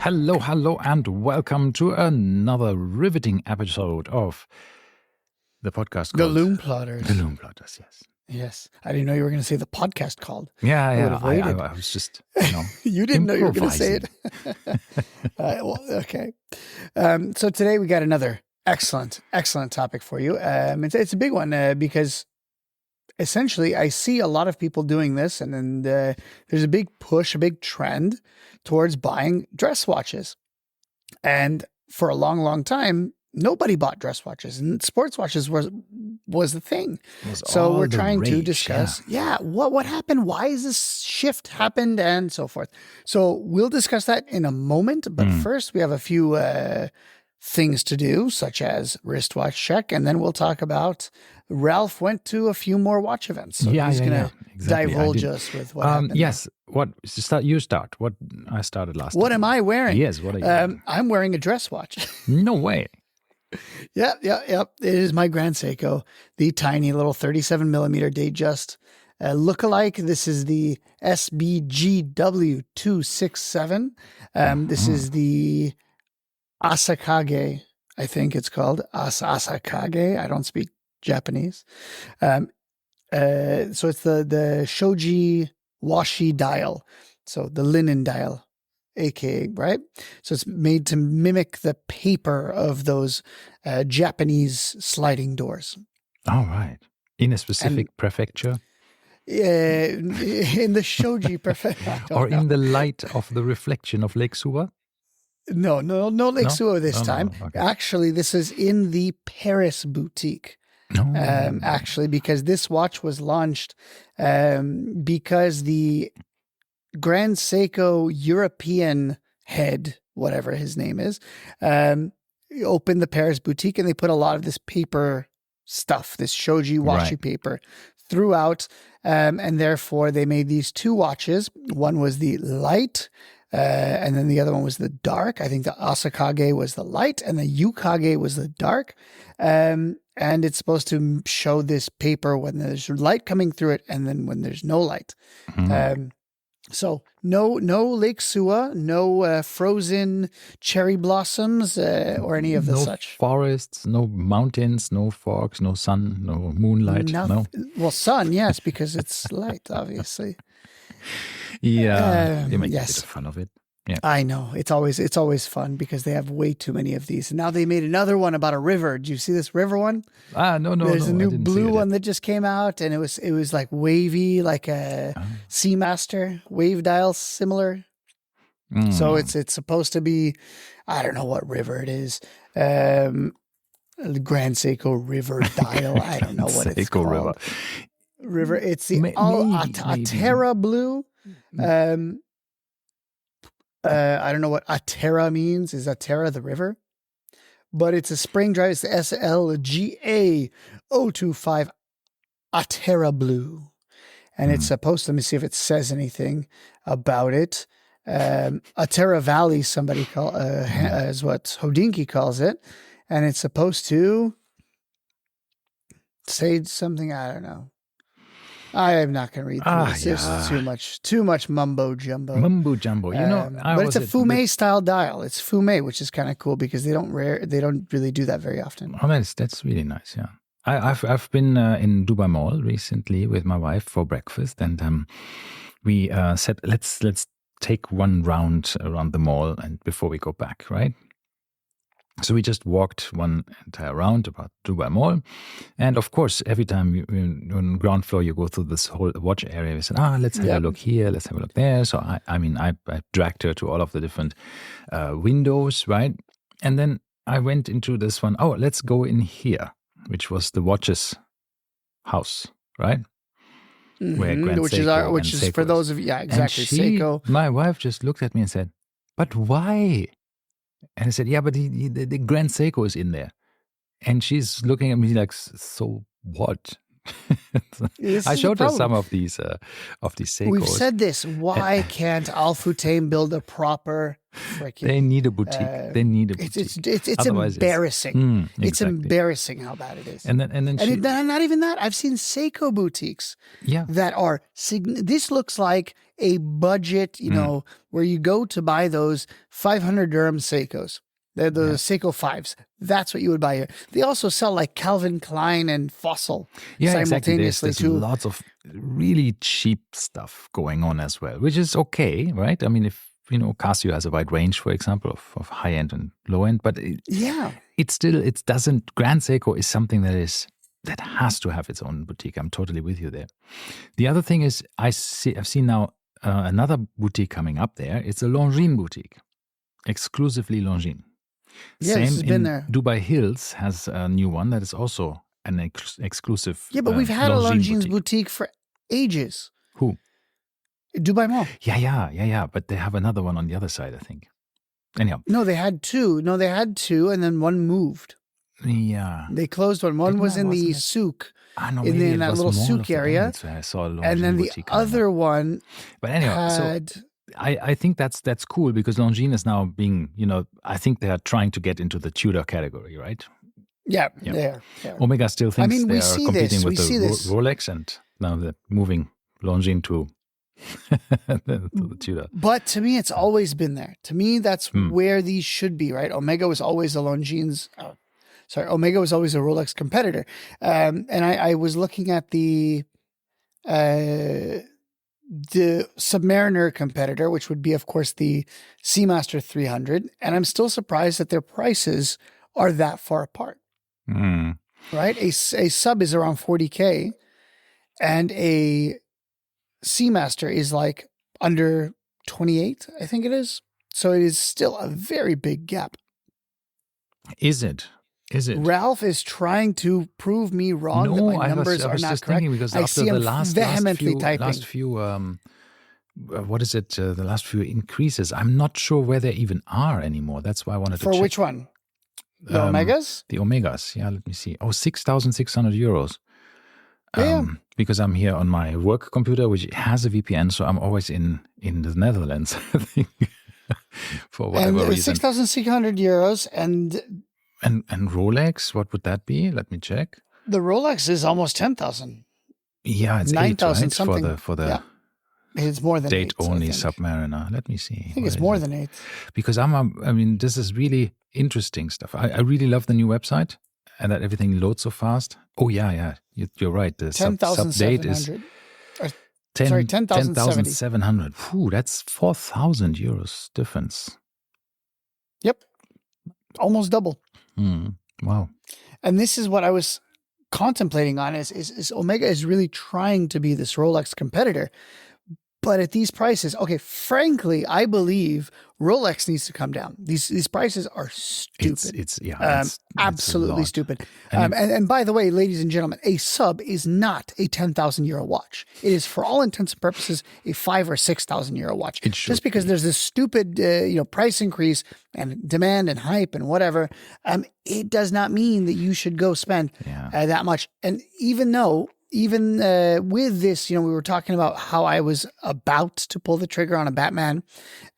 Hello, and welcome to another riveting episode of the podcast The called Loom Plotters. The Loom Plotters, yes. Yes. I didn't know you were going to say the podcast called. Yeah, I would have waited. I was just, You didn't know you were going to say improvising. it. Okay. So today we got another excellent topic for you. It's a big one because essentially I see a lot of people doing this, and then there's a big push, a big trend towards buying dress watches. And for a long time, nobody bought dress watches, and sports watches was the thing. So we're trying to discuss, what happened? Why is this shift happened, and so forth. So we'll discuss that in a moment. But first, we have a few things to do, such as wristwatch check, and then we'll talk about Ralf went to a few more watch events. So he's going to divulge us with what happened. Yes. You start. What I started last time. What am I wearing? Yes, what are you wearing? I'm wearing a dress watch. No way. Yeah. It is my Grand Seiko, the tiny little 37 millimeter Datejust lookalike. This is the SBGW267. This is the Asakage, I think it's called Asakage. I don't speak Japanese. So it's the shoji washi dial. So the linen dial, aka, right? So it's made to mimic the paper of those Japanese sliding doors. All right. In a specific prefecture? In the shoji prefecture. Or in the light of the reflection of Lake Suwa? No Lake Suwa this time. Okay. Actually, this is in the Paris boutique. Actually, because this watch was launched because the Grand Seiko European head, whatever his name is, opened the Paris boutique, and they put a lot of this paper stuff, this shoji washi paper throughout, and therefore they made these two watches. One was the light, and then the other one was the dark. I think the Asakage was the light, and the Yukage was the dark. And it's supposed to show this paper when there's light coming through it, and then when there's no light. So no Lake Suwa, no frozen cherry blossoms, or any of the such. No forests, no mountains, no fogs, no sun, no moonlight. No. Well, sun, yes, because it's light, obviously. Yeah, you make a bit of fun of it. Yeah, I know. It's always fun because they have way too many of these. And now they made another one about a river. Did you see this river one? No. There's a new blue one that just came out, and it was like wavy, like a Seamaster wave dial, similar. So it's supposed to be, I don't know what river it is. The Grand Seiko River dial. I don't know what it's called. River. It's the Atera blue. I don't know what Atera means. Is Atera the river? But it's a spring drive. It's the SLGA025 Atera Blue. And it's supposed to, let me see if it says anything about it. Atera Valley, somebody is what Hodinky calls it. And it's supposed to say something, I don't know. I am not going to read through this. It's too much mumbo jumbo. But it's a Fume style dial. It's Fume, which is kind of cool because they don't really do that very often. Oh, that's really nice. Yeah, I've been in Dubai Mall recently with my wife for breakfast, and we said let's take one round around the mall and before we go back, right? So we just walked one entire round about Dubai Mall. And of course, every time on ground floor, you go through this whole watch area. We said, let's have a look here, let's have a look there. So I dragged her to all of the different windows, right? And then I went into this one. Oh, let's go in here, which was the watches house, right? Where which is for those of you, exactly. Seiko. My wife just looked at me and said, "But why?" And I said, yeah, but the Grand Seiko is in there. And she's looking at me like, so what? I showed her some of these Seikos. We've said this. Why can't Al-Futtaim build a proper freaking... They need a boutique. They need a boutique. It's embarrassing. Exactly. It's embarrassing how bad it is. And not even that. I've seen Seiko boutiques that are... This looks like a budget, where you go to buy those 500 dirham Seikos. The Seiko 5s. That's what you would buy here. They also sell like Calvin Klein and Fossil simultaneously exactly. There's lots of really cheap stuff going on as well, which is okay, right? I mean, if Casio has a wide range, for example, of high end and low end, but it doesn't. Grand Seiko is something that has to have its own boutique. I'm totally with you there. The other thing is, I've seen now another boutique coming up there. It's a Longines boutique, exclusively Longines. Yeah, Same this has been there. Dubai Hills has a new one that is also an exclusive. Yeah, but we've had a Longines boutique for ages. Who? Dubai Mall. Yeah. But they have another one on the other side, I think. Anyhow. No, they had two, and then one moved. Yeah. They closed one. One was in the souk. In that little souk area. I saw a and then the other one. But anyhow, I think that's cool because Longines is now being, I think they are trying to get into the Tudor category, right? Yeah. They are. Omega still thinks they are competing with the Rolex, and now they're moving Longines to the Tudor. But to me, it's always been there. To me, that's where these should be, right? Omega was always a Longines. Omega was always a Rolex competitor. And I was looking at the Submariner competitor, which would be, of course, the Seamaster 300. And I'm still surprised that their prices are that far apart. Right? A sub is around 40K and a Seamaster is like under 28, I think it is. So it is still a very big gap. Is it? Ralf is trying to prove me wrong that my numbers are not correct. Because I see him vehemently typing. Last few, what is it? The last few increases. I'm not sure where they even are anymore. That's why I wanted to check. For which one? The Omegas? The Omegas. Yeah, let me see. 6,600 euros. Yeah. Because I'm here on my work computer, which has a VPN, so I'm always in the Netherlands, I think, for whatever reason. 6,600 euros And Rolex, what would that be? Let me check. The Rolex is almost 10,000. Yeah, it's 9,000 right? something. For the it's more than date only Submariner. Let me see. I think it's more than 8. Because this is really interesting stuff. I really love the new website and that everything loads so fast. Oh yeah, you're right. The sub date is 10,700. Phew, that's 4,000 euros difference. Yep, almost double. Wow. And this is what I was contemplating on is Omega is really trying to be this Rolex competitor. But at these prices, okay, frankly, I believe Rolex needs to come down. These prices are stupid. It's absolutely stupid. And by the way, ladies and gentlemen, a sub is not a 10,000 euro watch. It is, for all intents and purposes, a 5,000 or 6,000 euro watch. Just because there's this stupid, price increase and demand and hype and whatever, it does not mean that you should go spend that much. And even with this, we were talking about how I was about to pull the trigger on a Batman,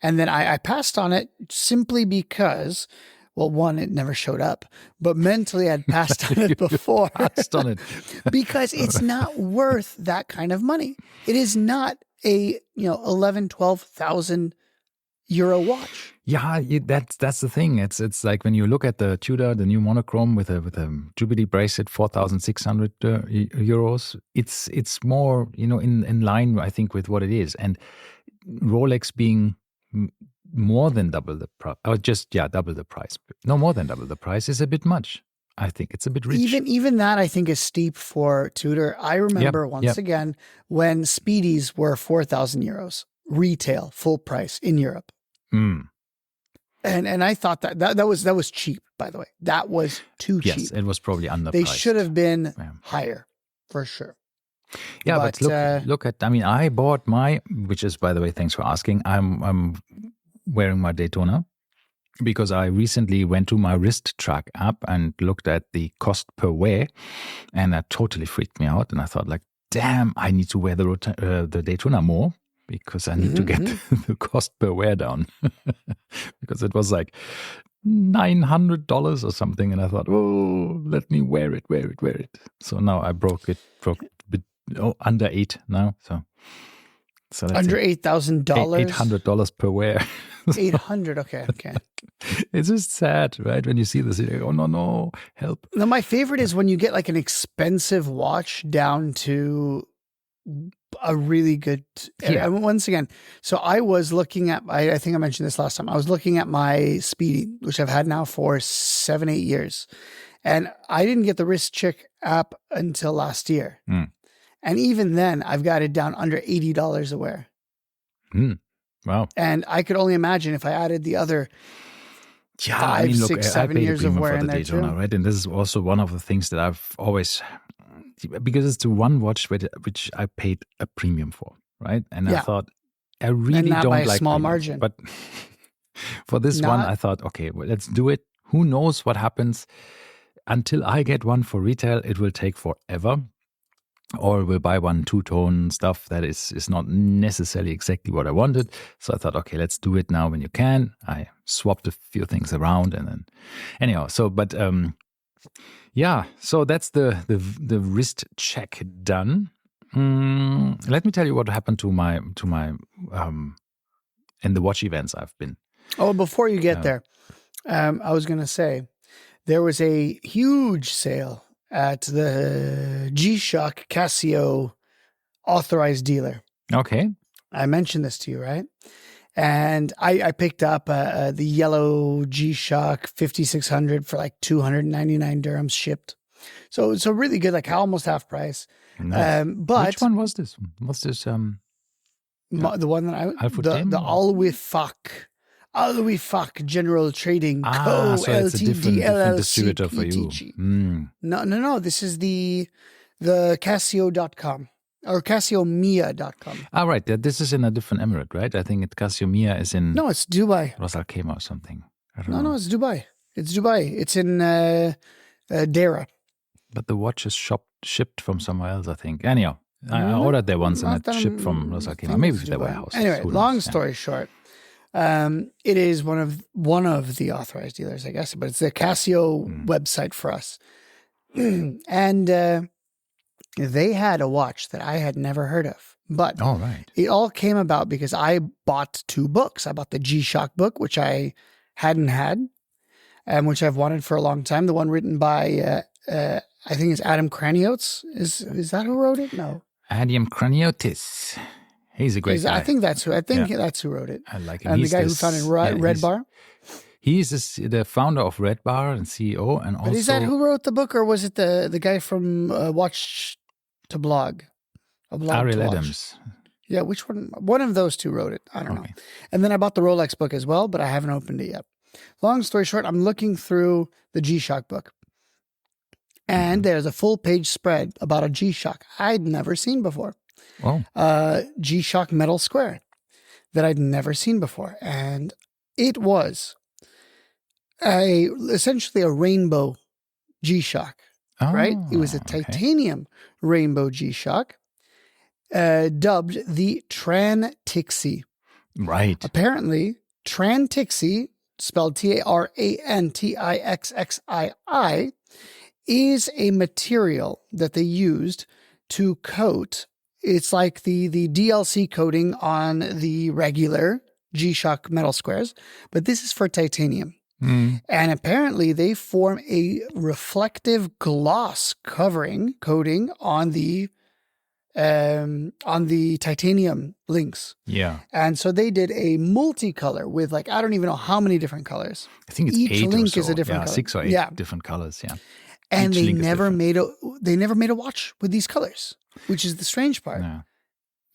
and then I passed on it simply because, well, one, it never showed up, but mentally I'd passed on it before. Passed on it. Because it's not worth that kind of money. It is not a 11,000, 12,000 euro watch. Yeah, that's the thing. It's like when you look at the Tudor, the new monochrome with a Jubilee bracelet, 4,600 euros. It's more in line, I think, with what it is. And Rolex being more than double the price, or just double the price. No, more than double the price is a bit much. I think it's a bit rich. Even that I think is steep for Tudor. I remember once again when Speedies were 4,000 euros retail, full price in Europe. And I thought that was cheap, by the way. That was too cheap. Yes, it was probably underpriced. They should have been higher, for sure. Yeah, but look at, I bought which is, by the way, thanks for asking. I'm wearing my Daytona. because I recently went to my wrist track app and looked at the cost per wear, and that totally freaked me out. And I thought, like, damn, I need to wear the Daytona more because I need to get the cost per wear down. Because it was like $900 or something, and I thought, oh, let me wear it. So now I broke under $8 now. So that's under $8,000. $800 per wear. $800. Okay. It's just sad, right? When you see this, you're like, oh no, help. Now, my favorite is when you get like an expensive watch down to a really good. Yeah. Once again, so I was looking at. I think I mentioned this last time. I was looking at my Speedy, which I've had now for 7-8 years, and I didn't get the Wrist Check app until last year. And even then, I've got it down under $80 a wear. Wow. And I could only imagine if I added the other 5, 6, 7 years of wear in there too. Right? And this is also one of the things that I've always, because it's the one watch which I paid a premium for, right? And I thought, I really don't by a like small premiums, margin. But for this one, I thought, okay, well, let's do it. Who knows what happens? Until I get one for retail, it will take forever. Or we'll buy one two-tone stuff that is not necessarily exactly what I wanted. So I thought, okay, let's do it now when you can. I swapped a few things around, and then anyhow. So, but so that's the wrist check done. Let me tell you what happened to my in the watch events I've been. Oh, before you get there, I was going to say there was a huge sale at the G-Shock Casio authorized dealer. Okay. I mentioned this to you, right? And I picked up the yellow G-Shock 5600 for like 299 dirhams shipped. So really good, like almost half price. Nice. But which one was this? What's this? the one that the Alwifaq General Trading Co. So it's a Ltd. different LLC distributor for you. No. This is the Casio.com or CasioMia.com. Right. This is in a different emirate, right? I think Casio Mia is in. No, it's Dubai. Ras Al Khaimah or something. I don't know. No, it's Dubai. It's in Dera. But the watch is shipped from somewhere else, I think. Anyhow, I ordered there once and it shipped from Ras Al Khaimah. Maybe their warehouse. Anyway, long story short. It is one of the authorized dealers, I guess, but it's the Casio website for us. And they had a watch that I had never heard of. But it all came about because I bought 2 books. I bought the G-Shock book, which I hadn't had, and which I've wanted for a long time. The one written by, I think it's Adam Kraniotes. Is that who wrote it? No. Adam Kraniotes. He's a great guy. I think that's who wrote it. I like him. And the guy who founded Red Bar. He's the founder of Red Bar and CEO, and also. But is that who wrote the book, or was it the guy from Watch to Blog? Ariel Adams. Yeah, which one? One of those two wrote it. I don't know. And then I bought the Rolex book as well, but I haven't opened it yet. Long story short, I'm looking through the G-Shock book, and there's a full page spread about a G-Shock I'd never seen before. G-Shock metal square that I'd never seen before. And it was essentially a rainbow G-Shock, right? It was a titanium rainbow G-Shock, dubbed the Tran-Tixi. Right. Apparently, Tran-Tixi, spelled Trantiixii, is a material that they used to coat. It's like the DLC coating on the regular G-Shock metal squares, but this is for titanium. And apparently they form a reflective gloss coating on the titanium links. Yeah. And so they did a multicolor with like, I don't even know how many different colors. I think it's each 8 link or so. is a different color. 6 or 8 different colors. Yeah. And they never made a watch with these colors, which is the strange part. Yeah.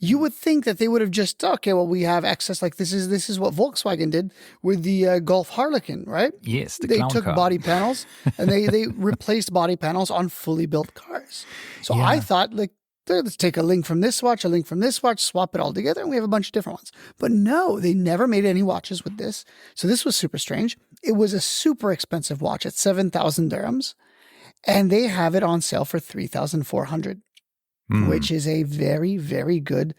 You would think that they would have just, we have excess. Like this is what Volkswagen did with the Golf Harlequin, right? Yes, they took body panels and they replaced body panels on fully built cars. So I thought like let's take a link from this watch, a link from this watch, swap it all together, and we have a bunch of different ones. But no, they never made any watches with this. So this was super strange. It was a super expensive watch at 7,000 dirhams, and they have it on sale for 3,400, which is a very, very good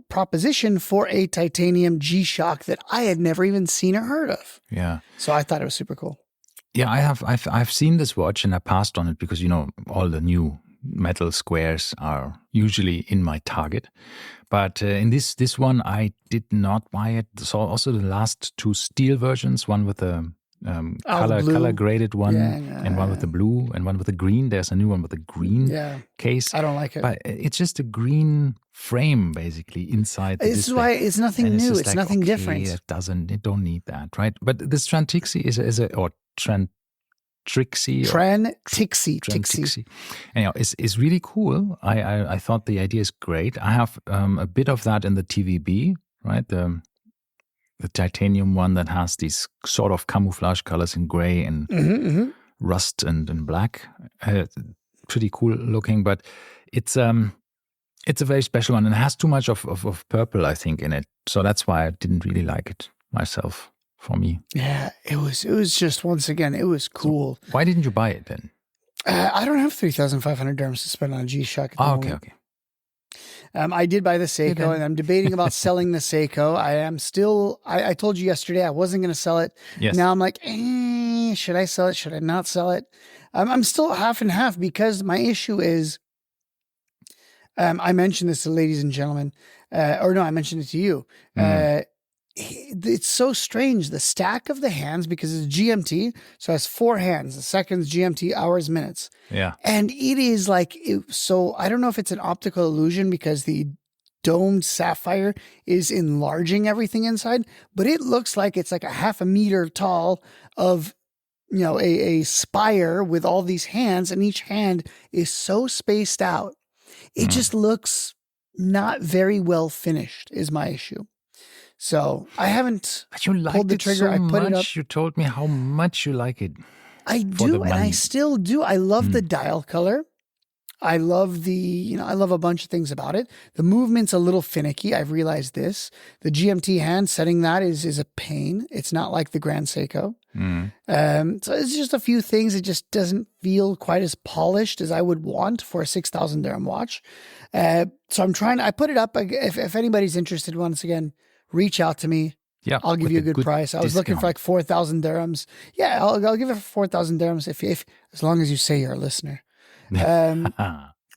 proposition for a titanium G-Shock that I had never even seen or heard of. Yeah. So I thought it was super cool. Yeah, I've seen this watch and I passed on it because, all the new metal squares are usually in my target. But in this one, I did not buy it. So also the last two steel versions, one with the color graded one, and one with the blue and one with the green. There's a new one with the green case. I don't like it. But it's just a green frame basically inside the This display. is why it's nothing new. It's nothing different. It don't need that, right? But this Trantixie Trantixie. Anyhow, is really cool. I thought the idea is great. I have a bit of that in the TVB, right? The titanium one that has these sort of camouflage colors in gray and rust and black. Pretty cool looking, but it's a very special one and it has too much of purple, I think, in it. So that's why I didn't really like it myself. For me, yeah, it was just, once again, it was cool. So why didn't you buy it then? I don't have 3,500 dirhams to spend on a G-Shock at the moment. Okay. I did buy the Seiko, and I'm debating about selling the Seiko. I told you yesterday I wasn't going to sell it. Yes. Now I'm like, should I sell it? Should I not sell it? I'm still half and half because my issue is, I mentioned this to ladies and gentlemen, I mentioned it to you. It's so strange, the stack of the hands, because it's GMT, so it has 4 hands, the seconds, GMT, hours, minutes. Yeah. And it is like, so I don't know if it's an optical illusion because the domed sapphire is enlarging everything inside, but it looks like it's like a half a meter tall of, a spire with all these hands, and each hand is so spaced out. It just looks not very well finished is my issue. So I haven't pulled the trigger. So I put it up. You told me how much you like it. I do, and I still do. I love the dial color. I love I love a bunch of things about it. The movement's a little finicky. I've realized this. The GMT hand, setting that is a pain. It's not like the Grand Seiko. So it's just a few things. It just doesn't feel quite as polished as I would want for a 6,000 dirham watch. So I put it up. If anybody's interested, once again, reach out to me. Yeah, I'll give you a good price. I was looking for like 4,000 dirhams. Yeah, I'll give it for 4,000 dirhams if as long as you say you're a listener.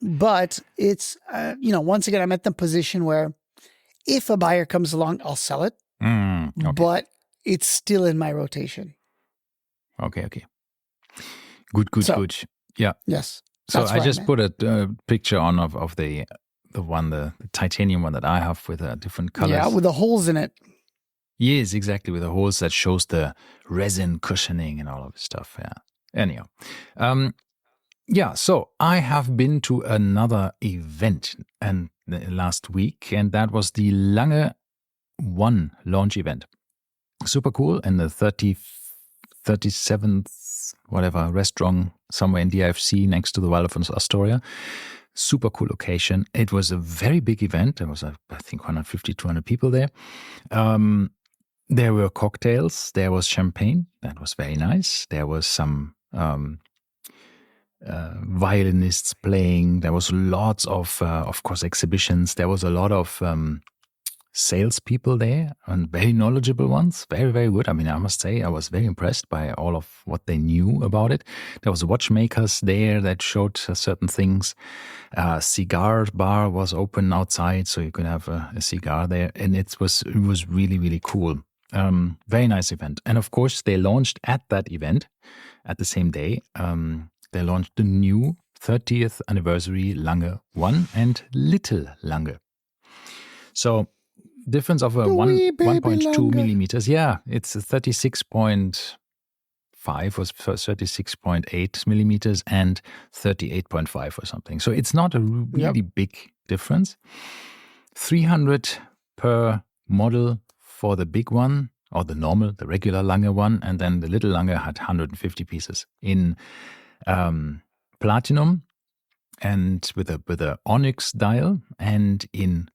But it's once again, I'm at the position where if a buyer comes along, I'll sell it. Okay. But it's still in my rotation. Okay. Good. Yeah. Yes. So I just put a picture on of the titanium one that I have with different colors. Yeah, with the holes in it. Yes, exactly, with the holes that shows the resin cushioning and all of this stuff. Yeah. Anyhow, so I have been to another event last week, and that was the Lange 1 launch event. Super cool, in the 37th whatever restaurant somewhere in DIFC next to the Waldorf Astoria. Super cool location. It was a very big event. There was, I think, 150, 200 people there. There were cocktails. There was champagne. That was very nice. There was some violinists playing. There was lots of course, exhibitions. There was a lot of salespeople there, and very knowledgeable ones. Very, very good. I mean, I must say, I was very impressed by all of what they knew about it. There was watchmakers there that showed certain things. A cigar bar was open outside, so you could have a cigar there, and it was really, really cool. Very nice event. And of course, they launched at that event at the same day. They launched the new 30th anniversary Lange 1 and Little Lange. So difference of 1.2 millimeters. Yeah, it's a 36.5 or 36.8 millimeters and 38.5 or something. So it's not a really big difference. 300 per model for the big one, or the regular Lange one, and then the Little Lange had 150 pieces in platinum and with a onyx dial and in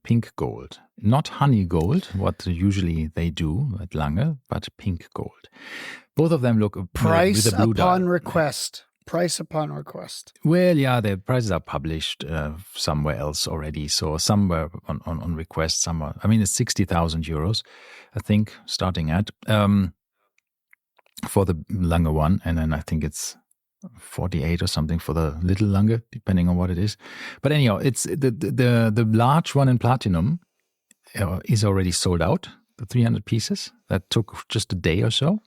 pink gold. Not honey gold, what usually they do at Lange, but pink gold. Both of them look price with a blue upon dial. request. Price upon request. Well, yeah, the prices are published somewhere else already. So some were on request, some are, I mean, it's 60,000 euros, I think, starting at for the Lange one. And then I think it's 48 or something for the little Lange, depending on what it is. But anyhow, it's the large one in platinum is already sold out, the 300 pieces. That took just a day or so.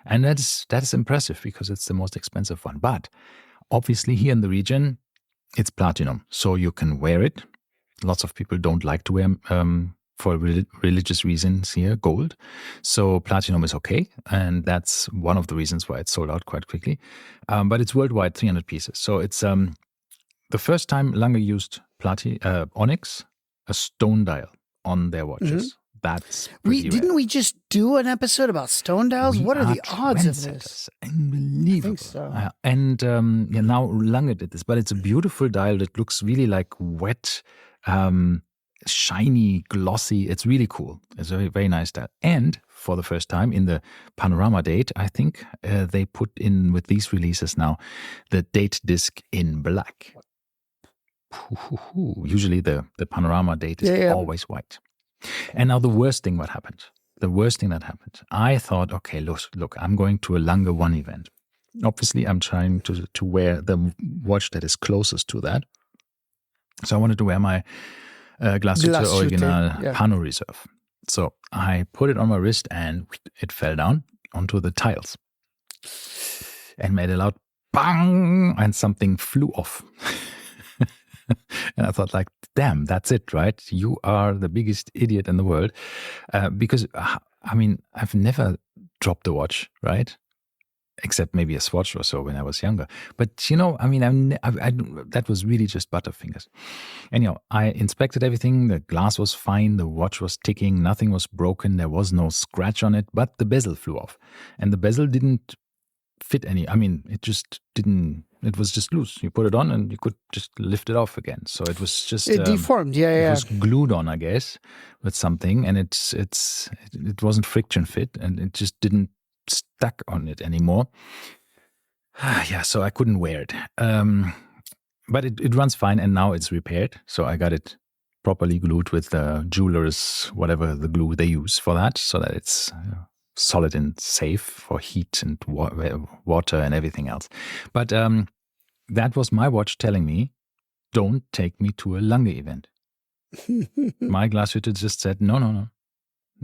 And that's impressive because it's the most expensive one. But obviously here in the region, it's platinum. So you can wear it. Lots of people don't like to wear, for religious reasons here, gold. So platinum is okay. And that's one of the reasons why it's sold out quite quickly. But it's worldwide, 300 pieces. So it's the first time Lange used onyx, a stone dial on their watches. Mm-hmm. That's didn't we just do an episode about stone dials? What are the odds of this? Unbelievable. I think so. And now Lange did this, but it's a beautiful dial that looks really like wet, shiny, glossy. It's really cool. It's a very, very nice dial. And for the first time in the panorama date, I think they put in with these releases now the date disc in black. Usually the panorama date is always white. And now the worst thing that happened, I thought, okay, look, I'm going to a Lange 1 event. Obviously, I'm trying to wear the watch that is closest to that. So I wanted to wear my Glashütte Original Pano Reserve. So I put it on my wrist and it fell down onto the tiles and made a loud bang, and something flew off. And I thought, like, damn, that's it, right? You are the biggest idiot in the world. Because, I mean, I've never dropped a watch, right? Except maybe a Swatch or so when I was younger. But, you know, I mean, that was really just butterfingers. Anyhow, I inspected everything. The glass was fine. The watch was ticking. Nothing was broken. There was no scratch on it. But the bezel flew off. And the bezel didn't fit any. I mean, it just didn't. It was just loose. You put it on and you could just lift it off again. So it was just it deformed. It was glued on, I guess, with something, and it wasn't friction fit, and it just didn't stuck on it anymore. Yeah, so I couldn't wear it. But it runs fine, and now it's repaired. So I got it properly glued with the jeweler's, whatever the glue they use for that, so that it's solid and safe for heat and water and everything else. But that was my watch telling me, don't take me to a Lange event. My Glashütte just said, no,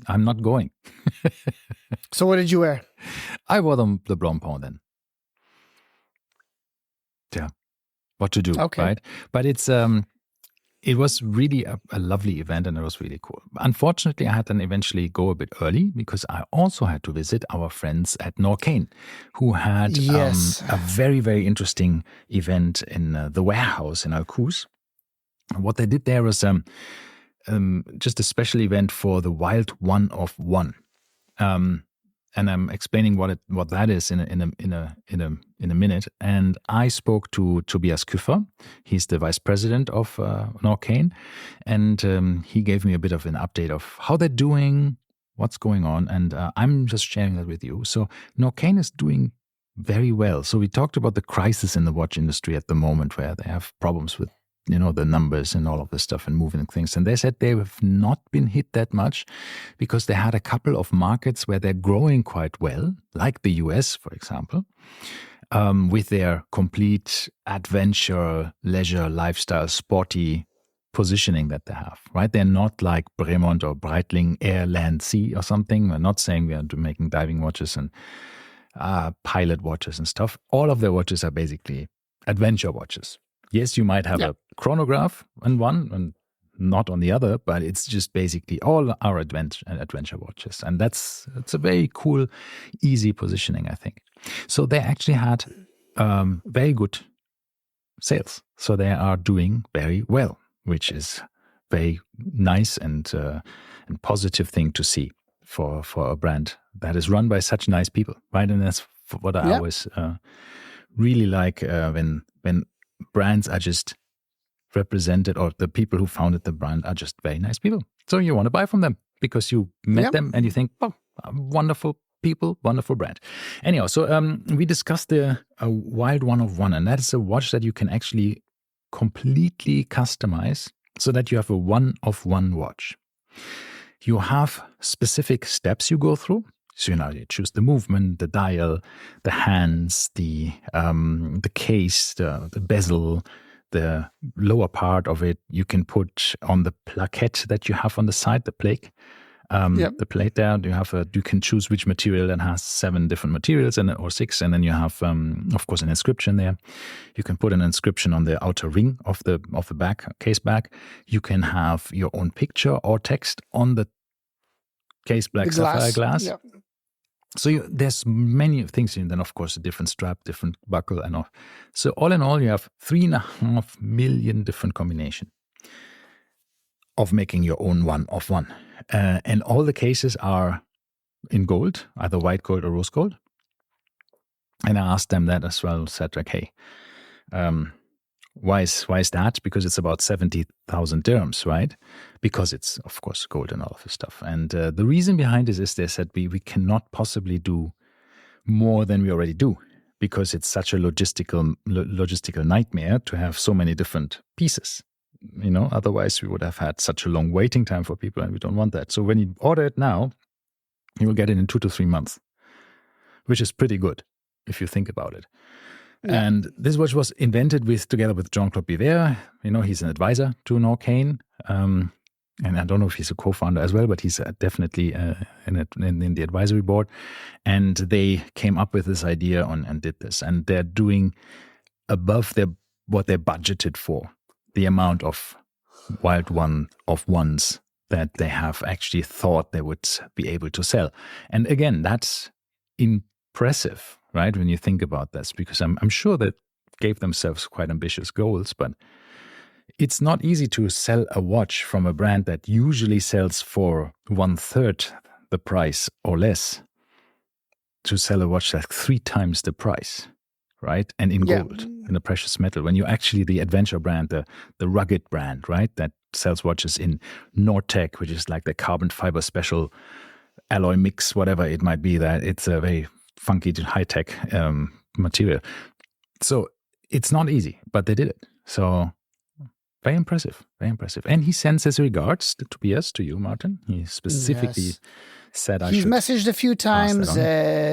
I'm not going. So what did you wear? I wore the Blancpain then. Yeah, what to do, right? But it was really a lovely event, and it was really cool. Unfortunately, I had to eventually go a bit early because I also had to visit our friends at Norqain, who had a very, very interesting event in the warehouse in Alcouz. What they did there was just a special event for the Wild One of One. And I'm explaining what that is in a minute. And I spoke to Tobias Küffer. He's the vice president of Norqain, and he gave me a bit of an update of how they're doing, what's going on, and I'm just sharing that with you. So Norqain is doing very well. So we talked about the crisis in the watch industry at the moment, where they have problems with the numbers and all of this stuff and moving things. And they said they have not been hit that much because they had a couple of markets where they're growing quite well, like the US, for example, with their complete adventure, leisure, lifestyle, sporty positioning that they have, right? They're not like Bremont or Breitling Air, Land, Sea or something. We're not saying we are making diving watches and pilot watches and stuff. All of their watches are basically adventure watches. Yes, you might have a chronograph on one and not on the other, but it's just basically all our adventure watches. And it's a very cool, easy positioning, I think. So they actually had very good sales. So they are doing very well, which is very nice and positive thing to see for a brand that is run by such nice people, right? And that's what I always really like when brands are just represented, or the people who founded the brand are just very nice people. So you want to buy from them because you met them and you think, oh, wonderful people, wonderful brand. Anyhow, so we discussed the Wild One of One, and that is a watch that you can actually completely customize so that you have a one-of-one watch. You have specific steps you go through. So you choose the movement, the dial, the hands, the case, the bezel, the lower part of it. You can put on the plaquette that you have on the side, the plate. The plate there, you can choose which material, and has 7 different materials or 6, and then you have, of course, an inscription there. You can put an inscription on the outer ring of the back, case back. You can have your own picture or text on the case black sapphire glass. Yep. So there's many things, and then of course a different strap, different buckle, and all. So all in all, you have 3.5 million different combinations of making your own one of one. And all the cases are in gold, either white gold or rose gold. And I asked them that as well, said, okay, why is that? Because it's about 70,000 dirhams, right? Because it's, of course, gold and all of this stuff. And the reason behind this is they said we cannot possibly do more than we already do, because it's such a logistical nightmare to have so many different pieces. Otherwise we would have had such a long waiting time for people, and we don't want that. So when you order it now, you will get it in 2 to 3 months, which is pretty good if you think about it. Yeah. And this watch was invented together with Jean-Claude Biver. He's an advisor to Norqain. And I don't know if he's a co-founder as well, but he's definitely in the advisory board. And they came up with this idea and did this. And they're doing above what they budgeted for, the amount of Wild One of Ones that they have actually thought they would be able to sell. And again, that's impressive, right? When you think about this, because I'm sure they gave themselves quite ambitious goals, but it's not easy to sell a watch from a brand that usually sells for 1/3 the price or less, to sell a watch that's 3 times the price, right? And in gold, in a precious metal. When you're actually the adventure brand, the rugged brand, right? That sells watches in Nortec, which is like the carbon fiber special alloy mix, whatever it might be. That it's a very funky, high-tech material. So it's not easy, but they did it. So very impressive, very impressive. And he sends his regards to Tobias, to you, Martin. He specifically said He's messaged a few times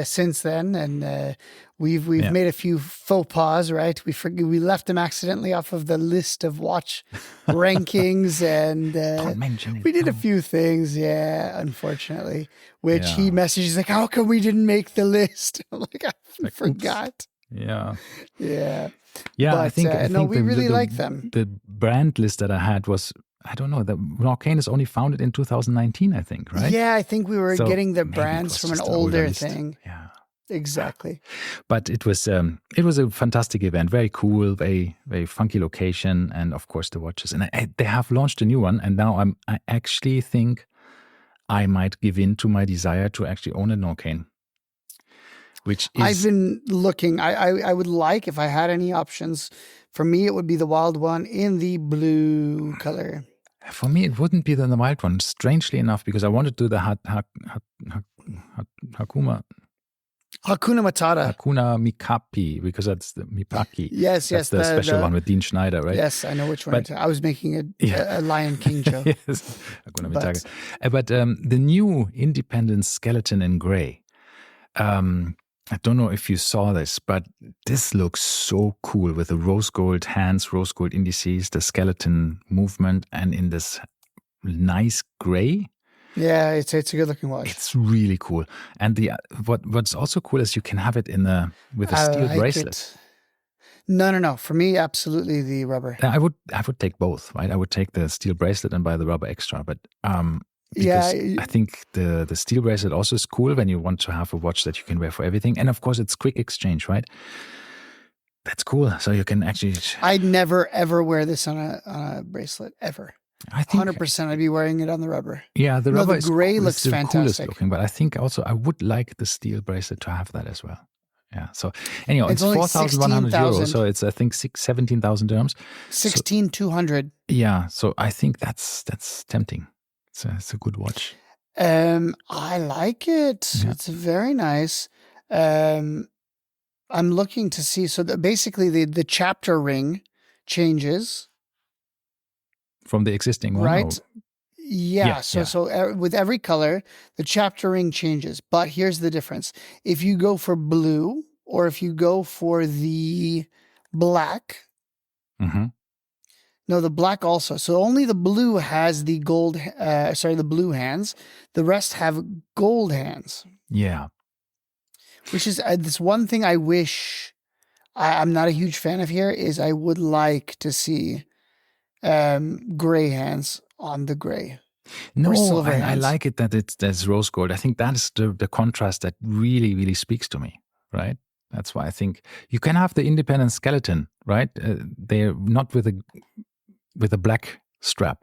since then, and we've made a few faux pas, right? We left him accidentally off of the list of watch rankings, and don't mention it. We did a few things, unfortunately, which he messaged, he's like, how come we didn't make the list? I'm like, I forgot. Yeah. But, I think we really like them. The brand list that I had was, I don't know, the Norqain is only founded in 2019, I think, right? Yeah, I think we were getting the brands from an older thing. Yeah. Exactly. But it was a fantastic event, very cool, very, very funky location, and of course the watches. And they have launched a new one, and now I actually think I might give in to my desire to actually own a Norqain. I've been looking. I would like, if I had any options, for me it would be the Wild One in the blue color. For me, it wouldn't be the Wild One, strangely enough, because I wanted to do the Hakuna Matata. Hakuna Mikapi, because that's the Mipaki. Yes, that's the special one with Dean Schneider, right? Yes, I know which one. I was making a Lion King joke. Yes, Hakuna Mitaka. But the new Independence skeleton in gray. I don't know if you saw this, but this looks so cool with the rose gold hands, rose gold indices, the skeleton movement, and in this nice gray. Yeah, it's a good looking watch. It's really cool. And what's also cool is you can have it with a steel bracelet. No. For me, absolutely the rubber. I would take both, right? I would take the steel bracelet and buy the rubber extra, but because I think the steel bracelet also is cool when you want to have a watch that you can wear for everything. And of course, it's quick exchange, right? That's cool. So you can actually... I'd never, ever wear this on a bracelet, ever. I think 100% I'd be wearing it on the rubber. Yeah, the rubber the gray looks the fantastic. Coolest looking, but I think also I would like the steel bracelet to have that as well. Yeah. So anyhow, it's only 4,100 euros. 16,000. So it's, I think, 17,000 dirhams. 16,200. Yeah. So I think that's tempting. It's a good watch. I like it. Yeah. It's very nice. I'm looking to see. So basically the chapter ring changes From the existing one? Right. Or? Yeah. So with every color, the chapter ring changes. But here's the difference. If you go for blue or if you go for the black, no, the black also. So only the blue has the gold, the blue hands. The rest have gold hands. Yeah. Which is this one thing I wish I'm not a huge fan of here is I would like to see gray hands on the gray. No, I like it that there's rose gold. I think that is the contrast that really, really speaks to me, right? That's why I think you can have the independent skeleton, right? They're not with a black strap.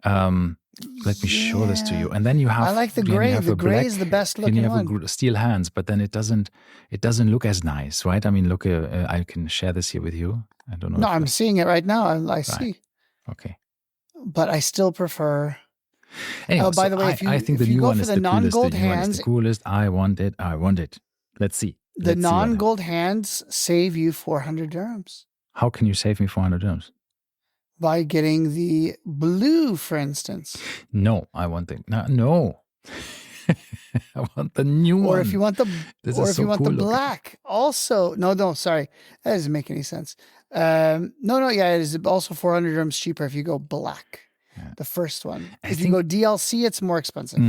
Let me show this to you. And then you have. I like the gray. The gray is the best looking one. And you have steel hands, but then it doesn't look as nice, right? I mean, look, I can share this here with you. I don't know. No, I'm seeing it right now. I see. Okay. But I still prefer. Anyway, by the way, I think the new one is the non-gold coolest. hands, the coolest. I want it. Let's see. The non-gold hands save you 400 dirhams. How can you save me 400 dirhams? By getting the blue, for instance. No, I want the no. I want the new one. Or if you want the black, also. No, sorry, that doesn't make any sense. It is also 400 dirhams cheaper if you go black. Yeah. The first one. If you go DLC, it's more expensive.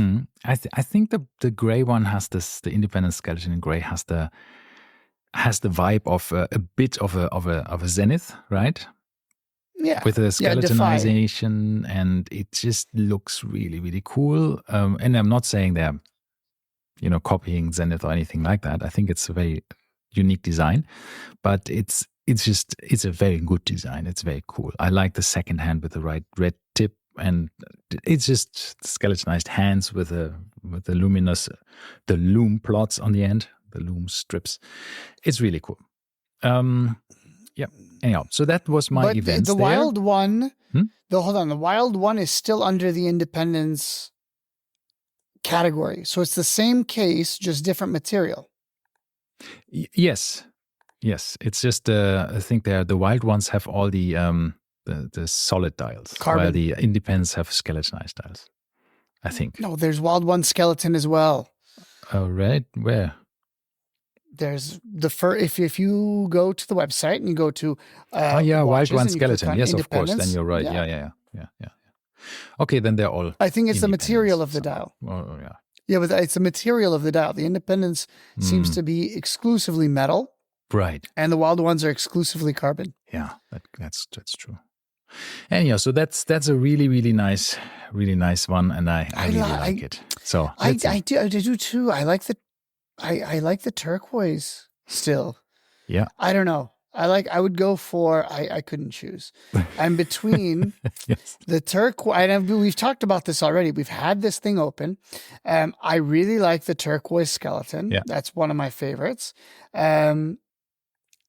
I think the gray one has this. The independent skeleton in gray has the vibe of a bit of a zenith, right? Yeah. With a skeletonization, and it just looks really, really cool. And I'm not saying they're, copying Zenith or anything like that. I think it's a very unique design, but it's a very good design. It's very cool. I like the second hand with the right red tip, and it's just skeletonized hands with the Lume plots on the end, the Lume strips. It's really cool. Yeah. Anyhow, so that was my event. The wild one, the wild one is still under the independence category. So it's the same case, just different material. Yes. It's just I think the wild ones have all the solid dials, carbon. While the independents have skeletonized dials. I think. No, there's wild one skeleton as well. Oh, right. Where? There's if you go to the website and you go to wild one skeleton. Yes, of course. Then you're right. Yeah. Okay, then they're all. I think it's the material of the dial. Oh, yeah. Yeah, but it's the material of the dial. The independence seems to be exclusively metal, right? And the wild ones are exclusively carbon. Yeah, that's true. Anyhow, so that's a really, really nice one, and I really like it. So I do too. I like the turquoise still. Yeah. I don't know. I would go for, I couldn't choose. I'm between the turquoise, and we've talked about this already. We've had this thing open. I really like the turquoise skeleton. Yeah. That's one of my favorites. And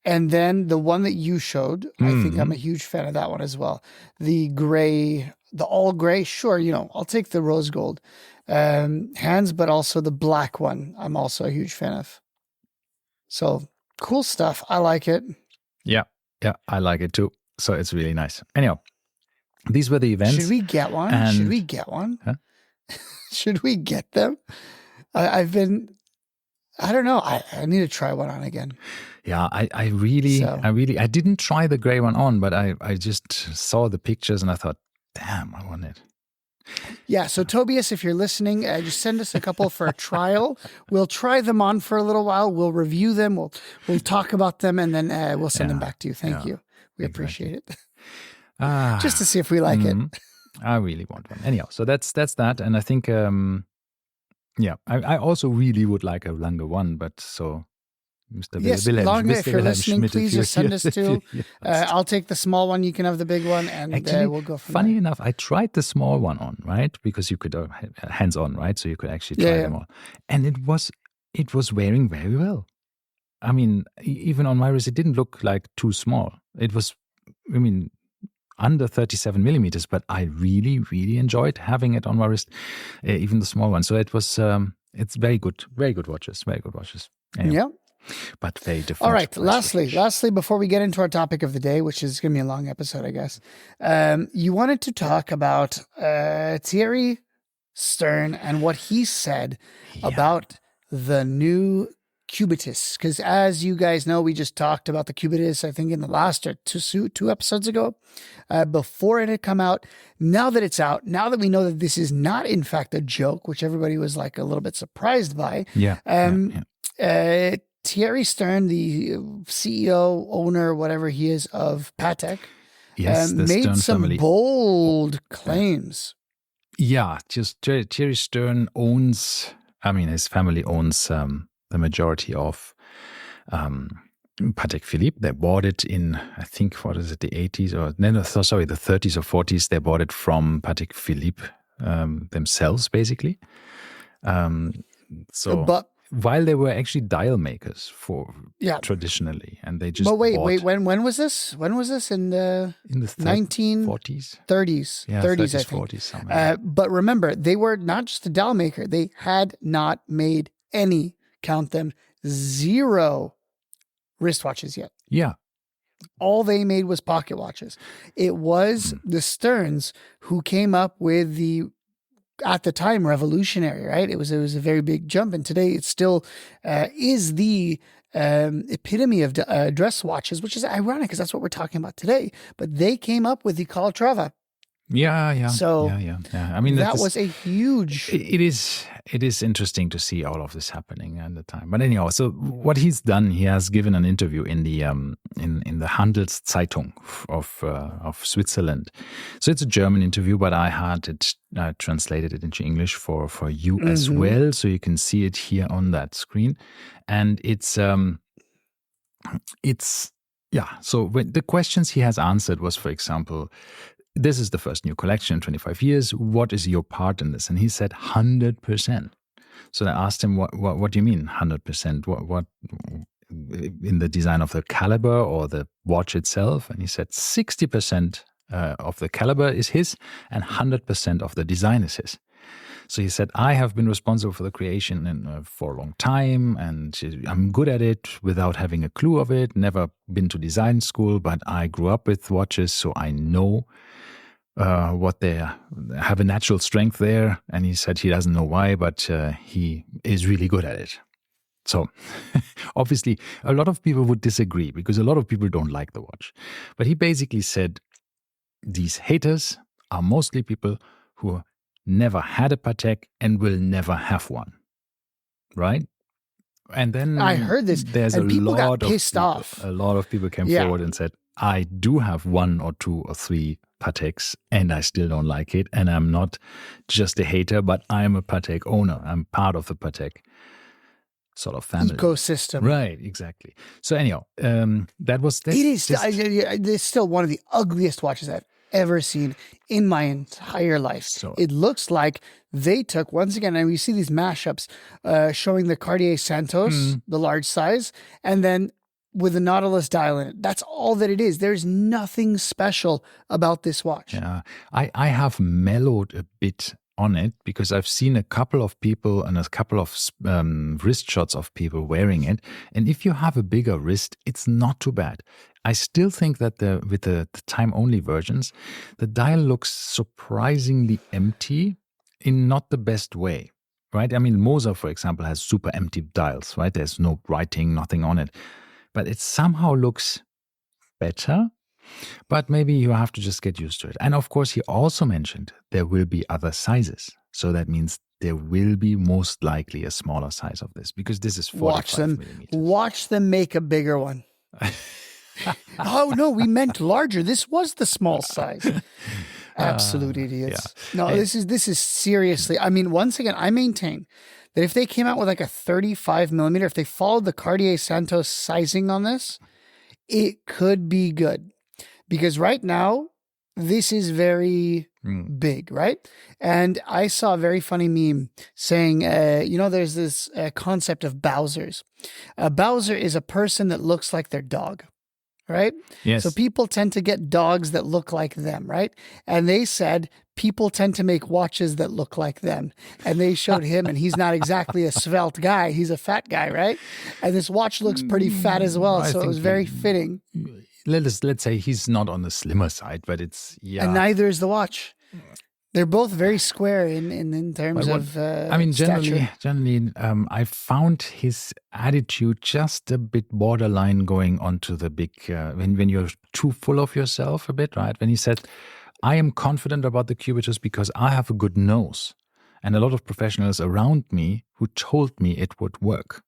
then the one that you showed, I think I'm a huge fan of that one as well. The gray, the all gray, sure, I'll take the rose gold hands, but also the black one I'm also a huge fan of. So cool stuff. I like it. Yeah, I like it too. So it's really nice. Anyhow, these were the events. Should we get one? Huh? Should we get them? I don't know. I need to try one on again. Yeah, I didn't try the gray one on, but I just saw the pictures and I thought, damn, I want it. Yeah, so Tobias, if you're listening, just send us a couple for a trial. We'll try them on for a little while. We'll review them. We'll talk about them, and then we'll send them back to you. Thank you. We appreciate it. Just to see if we like it. I really want one. Anyhow, so that's that, and I think I also really would like a Lange one, but so. Mr. Yes, Lange, if you're listening, please just send us to. I'll take the small one. You can have the big one, and actually, we'll go from funny there. enough, I tried the small one on, right? Because you could hands on, right? So you could actually try them all, and it was wearing very well. I mean, even on my wrist, it didn't look like too small. It was, I mean, under 37 millimeters, but I really, really enjoyed having it on my wrist, even the small one. So it was, it's very good watches, very good watches. Anyway, Yeah. but very different. All right. Lastly, before we get into our topic of the day, which is going to be a long episode, I guess, you wanted to talk about Thierry Stern and what he said about the new Cubitus, because as you guys know, we just talked about the Cubitus, I think in the last or two episodes ago, before it had come out. Now that it's out, now that we know that this is not in fact a joke, which everybody was like a little bit surprised by. Thierry Stern, the CEO, owner, whatever he is of Patek, made Stern some family. bold claims. Yeah, just Thierry Stern owns, I mean, his family owns the majority of Patek Philippe. They bought it in, I think, what is it, the 80s or, the 30s or 40s. They bought it from Patek Philippe themselves, basically. But while they were actually dial makers for traditionally, and they just. But wait, when was this? When was this in the 1940s, 30s, yeah, 30s, I think. 40s, somewhere. But remember, they were not just a dial maker; they had not made any, count them, 0 wristwatches yet. Yeah. All they made was pocket watches. It was the Sterns who came up with the, at the time, revolutionary, right? It was a very big jump. And today it still is the epitome of dress watches, which is ironic because that's what we're talking about today. But they came up with the Calatrava. Yeah. So I mean, that was a huge. It is interesting to see all of this happening at the time. But anyhow, so what he's done, he has given an interview in the in the Handelszeitung of Switzerland. So it's a German interview, but I had it translated it into English for you as well, so you can see it here on that screen, and it's. So when the questions he has answered was, for example, this is the first new collection in 25 years. What is your part in this? And he said 100%. So I asked him, what do you mean 100%? What in the design of the caliber or the watch itself? And he said 60% of the caliber is his and 100% of the design is his. So he said, I have been responsible for the creation for a long time, and I'm good at it without having a clue of it. Never been to design school, but I grew up with watches, so I know what they have a natural strength there. And he said he doesn't know why, but he is really good at it. So obviously, a lot of people would disagree because a lot of people don't like the watch. But he basically said these haters are mostly people who never had a Patek and will never have one, right? And then I heard this, there's and people got of pissed off. A lot of people came forward and said, I do have 1 or 2 or 3 Pateks and I still don't like it. And I'm not just a hater, but I'm a Patek owner. I'm part of the Patek sort of family. Ecosystem. Right, exactly. So anyhow, that was... It's still one of the ugliest watches I've ever seen in my entire life. So it looks like they took, once again, and we see these mashups showing the Cartier Santos, the large size, and then with a Nautilus dial in it. That's all that it is. There's nothing special about this watch. Yeah, I have mellowed a bit on it because I've seen a couple of people and a couple of wrist shots of people wearing it. And if you have a bigger wrist, it's not too bad. I still think that with the time-only versions, the dial looks surprisingly empty in not the best way, right? I mean, Moser, for example, has super empty dials, right? There's no writing, nothing on it. But it somehow looks better, but maybe you have to just get used to it. And of course, he also mentioned there will be other sizes. So that means there will be most likely a smaller size of this because this is 45 millimeters. Watch them make a bigger one. Oh, no, we meant larger. This was the small size. Absolute idiots. Yeah. No, this is seriously. I mean, once again, I maintain that if they came out with like a 35 millimeter, if they followed the Cartier Santos sizing on this, it could be good. Because right now, this is very big, right? And I saw a very funny meme saying, there's this concept of Bowsers. A Bowser is a person that looks like their dog, right? Yes. So people tend to get dogs that look like them, right? And they said people tend to make watches that look like them. And they showed him, and he's not exactly a svelte guy. He's a fat guy, right? And this watch looks pretty fat as well. So it was very fitting. Let's say he's not on the slimmer side, but it's, yeah. And neither is the watch. They're both very square in terms of generally, I found his attitude just a bit borderline going onto the big, when you're too full of yourself a bit, right? When he said, I am confident about the cubitus because I have a good nose. And a lot of professionals around me who told me it would work.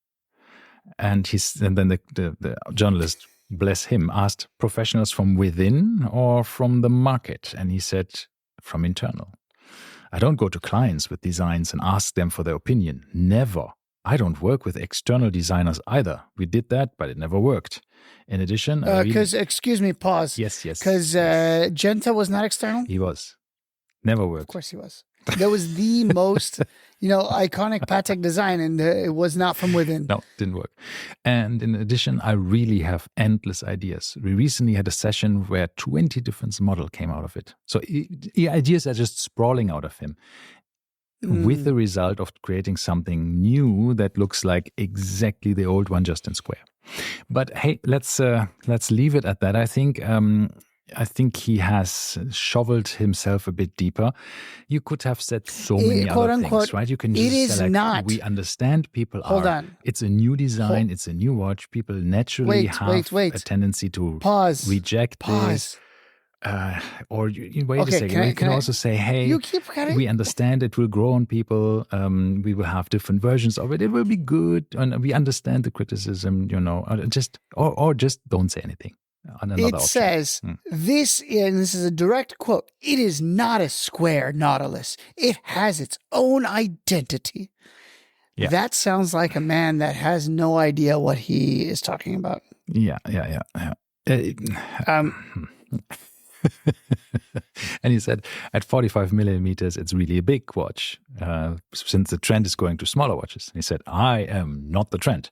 And then the journalist, bless him, asked professionals from within or from the market. And he said, from internal. I don't go to clients with designs and ask them for their opinion. Never. I don't work with external designers either. We did that, but it never worked. In addition... excuse me, pause. Yes. Because Genta was not external? He was. Never worked. Of course he was. That was the most, iconic Patek design, and it was not from within. No, didn't work. And in addition, I really have endless ideas. We recently had a session where 20 different models came out of it. So ideas are just sprawling out of him. With the result of creating something new that looks like exactly the old one, just in square. But hey, let's leave it at that. I think he has shoveled himself a bit deeper. You could have said so many other things, right? You can just say, like, we understand people it's a new design, it's a new watch. People naturally have a tendency to reject this. Or wait a second. You can also say, hey, we understand it will grow on people. We will have different versions of it. It will be good. And we understand the criticism, or just don't say anything. It says, this is a direct quote, it is not a square Nautilus. It has its own identity. Yeah. That sounds like a man that has no idea what he is talking about. Yeah. And he said, at 45 millimeters, it's really a big watch, since the trend is going to smaller watches. He said, I am not the trend.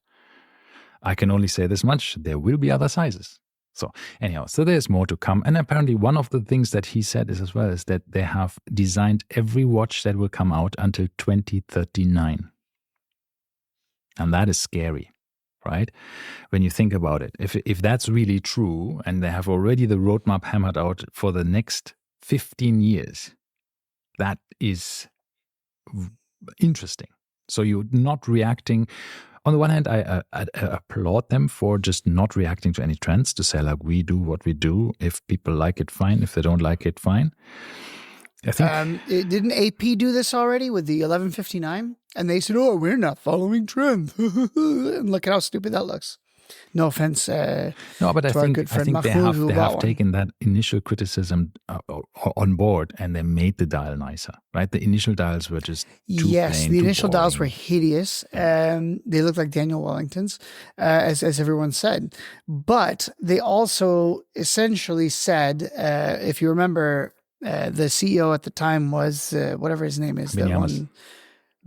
I can only say this much, there will be other sizes. So anyhow, there's more to come. And apparently one of the things that he said is that they have designed every watch that will come out until 2039. And that is scary, right? When you think about it, if that's really true, and they have already the roadmap hammered out for the next 15 years, that is interesting. So you're not reacting. On the one hand, I applaud them for just not reacting to any trends, to say, like, we do what we do. If people like it, fine. If they don't like it, fine. I think didn't AP do this already with the 1159? And they said, oh, we're not following trend. And look at how stupid that looks. No offense. No, but I think they have taken that initial criticism on board, and they made the dial nicer, right? The initial dials were just too plain, the initial boring. dials were hideous. They looked like Daniel Wellingtons, as everyone said. But they also essentially said, if you remember, the CEO at the time was whatever his name is,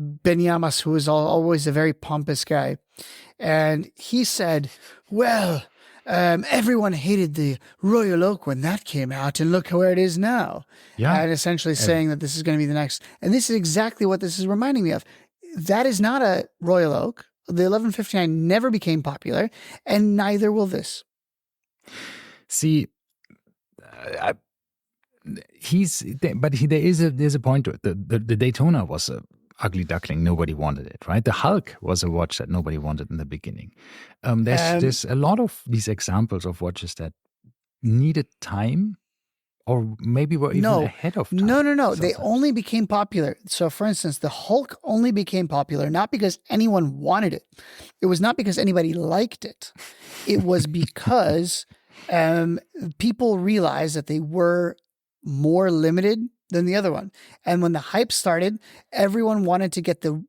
Benyamas, who was always a very pompous guy. And he said, well, everyone hated the Royal Oak when that came out, and look where it is now. Yeah. And essentially saying that this is going to be the next. And this is exactly what this is reminding me of. That is not a Royal Oak. The 1159 never became popular, and neither will this. See, there is a point to it. The Daytona was a ugly duckling. Nobody wanted it, right? The Hulk was a watch that nobody wanted in the beginning. There's a lot of these examples of watches that needed time, or maybe were even ahead of time. No. They only became popular. So, for instance, the Hulk only became popular not because anyone wanted it. It was not because anybody liked it. It was because people realized that they were more limited than the other one. And when the hype started, everyone wanted to get the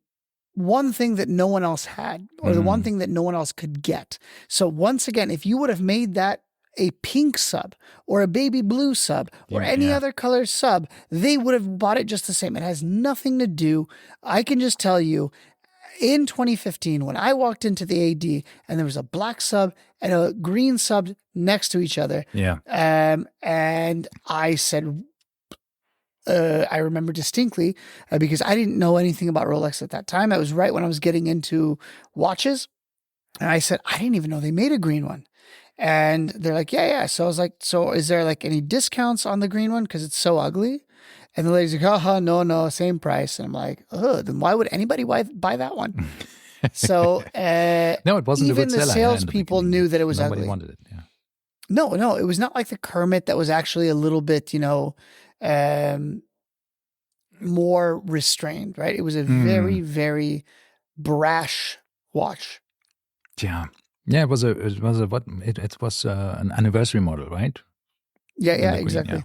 one thing that no one else had, or the one thing that no one else could get. So once again, if you would have made that a pink sub or a baby blue sub or any other color sub, they would have bought it just the same. It has nothing to do. I can just tell you, in 2015, when I walked into the AD and there was a black sub and a green sub next to each other, and I said, I remember distinctly because I didn't know anything about Rolex at that time. That was right when I was getting into watches. And I said, I didn't even know they made a green one. And they're like, yeah. So I was like, so is there like any discounts on the green one? Because it's so ugly. And the lady's like, no, same price. And I'm like, then why would anybody buy that one? So no, it wasn't even a good the seller, salespeople knew that it was Nobody ugly. wanted it. Yeah. No, it was not like the Kermit that was actually a little bit, more restrained, right? It was a very, very brash watch. Yeah. It was an anniversary model, right? Yeah, exactly. Yeah.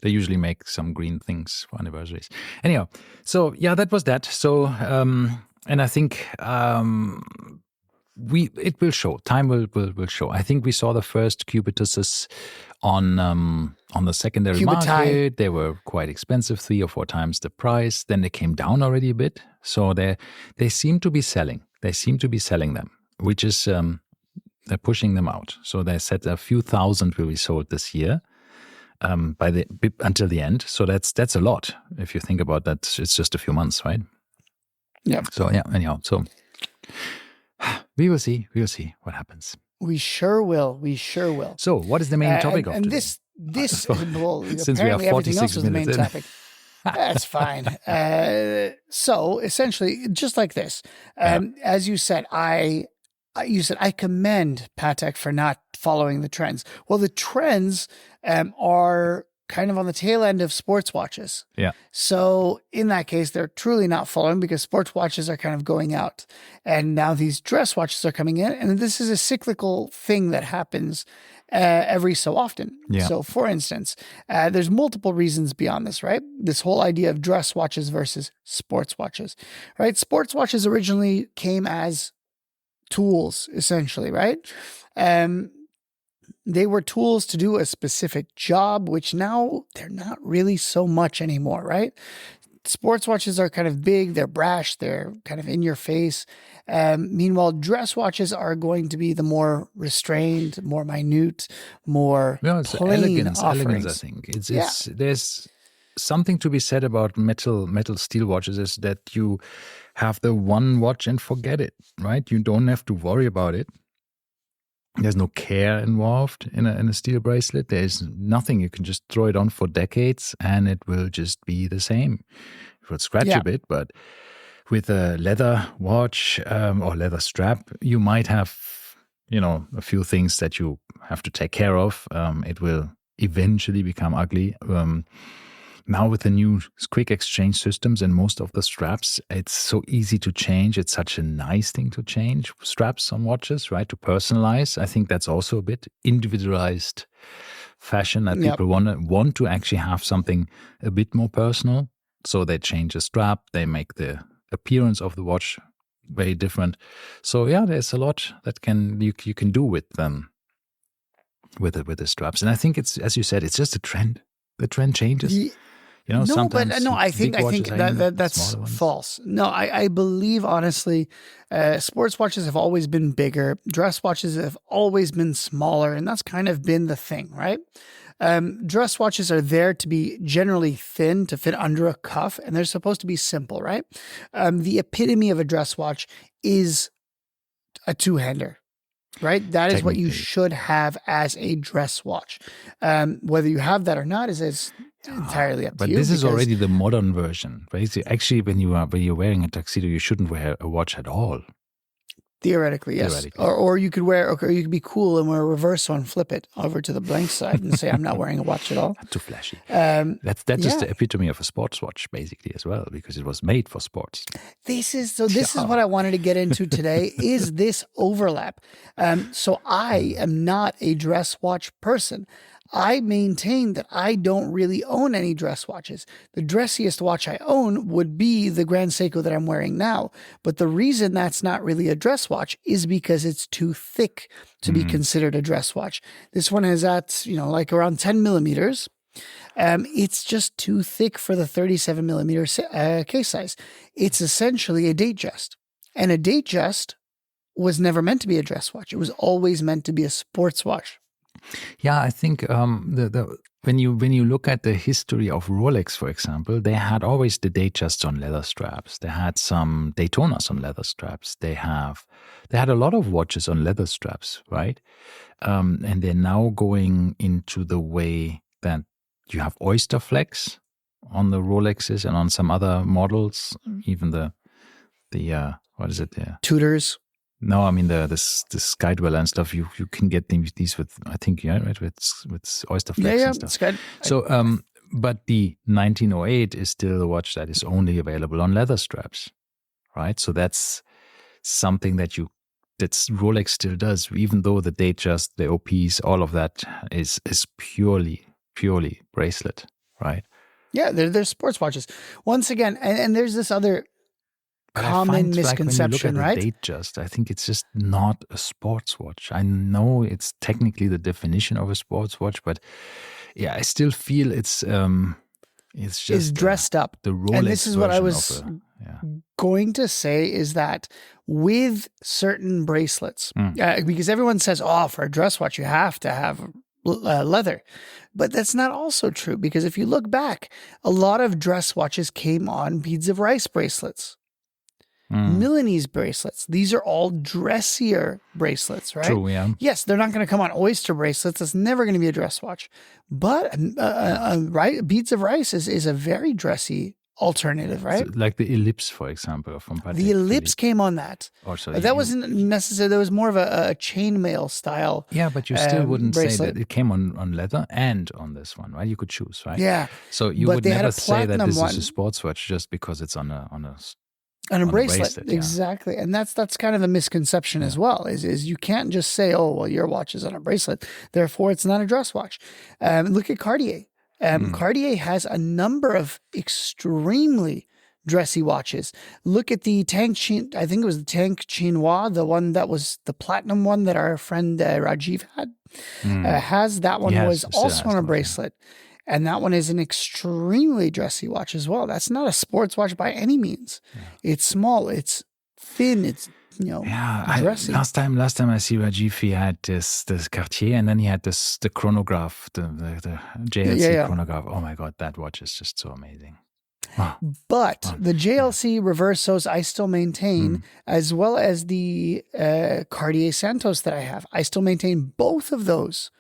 They usually make some green things for anniversaries. Anyhow, so yeah, that was that. So, and I think it will show. Time will show. I think we saw the first Cubituses on the secondary market. They were quite expensive, 3 or 4 times the price. Then they came down already a bit. So they seem to be selling. They seem to be selling them, which is they're pushing them out. So they said a few thousand will be sold this year. Until the end. So that's a lot. If you think about that, it's just a few months, right? Yeah. So yeah, anyhow, so we will see what happens. We sure will. So what is the main topic of today? This well, since we have 46 is the main minutes topic. That's fine. So essentially, just like this, as you said, I commend Patek for not following the trends. Well, the trends are kind of on the tail end of sports watches. Yeah. So in that case, they're truly not following because sports watches are kind of going out. And now these dress watches are coming in. And this is a cyclical thing that happens every so often. Yeah. So for instance, there's multiple reasons beyond this, right? This whole idea of dress watches versus sports watches, right? Sports watches originally came as tools, essentially, right? They were tools to do a specific job, which now they're not really so much anymore, right? Sports watches are kind of big, they're brash, they're kind of in your face. Meanwhile, dress watches are going to be the more restrained, more minute, more plain offerings. Elegance, I think. There's something to be said about metal steel watches is that you have the one watch and forget it, right? You don't have to worry about it. There's no care involved in a steel bracelet. There's nothing. You can just throw it on for decades and it will just be the same. It will scratch a bit, but with a leather watch or leather strap, you might have, a few things that you have to take care of. It will eventually become ugly. Now with the new quick exchange systems and most of the straps, it's so easy to change. It's such a nice thing to change straps on watches, right? To personalize. I think that's also a bit individualized fashion that people want to actually have something a bit more personal. So they change the strap. They make the appearance of the watch very different. So yeah, there's a lot that you can do with them, with the straps. And I think it's, as you said, it's just a trend. The trend changes. I think that's false. No, I believe honestly, sports watches have always been bigger. Dress watches have always been smaller, and that's kind of been the thing, right? Dress watches are there to be generally thin, to fit under a cuff, and they're supposed to be simple, right? The epitome of a dress watch is a two-hander. Right? That is what you should have as a dress watch. Whether you have that or not is entirely up to you. But this is already the modern version. Basically, actually, when you're wearing a tuxedo, you shouldn't wear a watch at all. Theoretically, yes. Or you could you could be cool and wear a reverse one, flip it over to the blank side and say, I'm not wearing a watch at all. Too flashy. That's just the epitome of a sports watch, basically, as well, because it was made for sports. This is what I wanted to get into today, is this overlap. So I am not a dress watch person. I maintain that I don't really own any dress watches. The dressiest watch I own would be the Grand Seiko that I'm wearing now. But the reason that's not really a dress watch is because it's too thick to be considered a dress watch. This one is at, like around 10 millimeters. It's just too thick for the 37 millimeter case size. It's essentially a Datejust. And a Datejust was never meant to be a dress watch. It was always meant to be a sports watch. Yeah, I think when you look at the history of Rolex, for example, they had always the Datejusts on leather straps. They had some Daytonas on leather straps. They had a lot of watches on leather straps, right? And they're now going into the way that you have oyster flex on the Rolexes and on some other models, even the what is it there? Tudors. No, I mean the Skydweller and stuff. You can get these with, I think, right, with oyster flex and stuff. It's good. So but the 1908 is still a watch that is only available on leather straps, right? So that's something that Rolex still does, even though the Datejust, the OPs, all of that is purely bracelet, right? Yeah, they're sports watches. Once again, and there's this other common misconception, like, right? Datejust, I think it's just not a sports watch. I know it's technically the definition of a sports watch, but yeah, I still feel it's just dressed up. The Rolex and this is what I was yeah. going to say is that with certain bracelets, because everyone says, oh, for a dress watch, you have to have leather. But that's not also true, because if you look back, a lot of dress watches came on beads of rice bracelets. Milanese bracelets. These are all dressier bracelets, right? True, yeah. Yes, they're not going to come on oyster bracelets. It's never going to be a dress watch. But beads of rice is a very dressy alternative, right? So, like the Ellipse, for example, from Patek The Ellipse Philippe. came on that. Also, that wasn't necessary. There was more of a chainmail style. Yeah, but you still wouldn't bracelet. say that it came on leather and on this one, right? You could choose, right? Yeah. So you would never say that this is a sports watch just because it's on a bracelet. Yeah. Exactly. And that's kind of a misconception as well, is you can't just say, oh, well, your watch is on a bracelet, therefore it's not a dress watch. Look at Cartier. Cartier has a number of extremely dressy watches. Look at the I think it was the Tank Chinois, the one that was the platinum one that our friend Rajiv had. Has that one was also on a bracelet. And that one is an extremely dressy watch as well. That's not a sports watch by any means. Yeah. It's small, it's thin, it's dressy. Last time I see Rajiv, he had this Cartier, and then he had the chronograph, the JLC chronograph. Oh my God, that watch is just so amazing. Wow. But the JLC Reversos I still maintain, as well as the Cartier Santos that I have. I still maintain both of those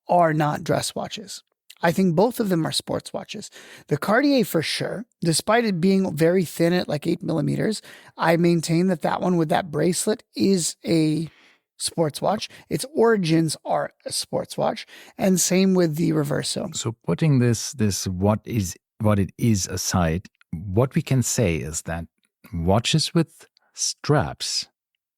are not dress watches. I think both of them are sports watches. The Cartier, for sure, despite it being very thin at like 8 millimeters, I maintain that one with that bracelet is a sports watch. Its origins are a sports watch, and same with the Reverso. So putting this what it is aside, what we can say is that watches with straps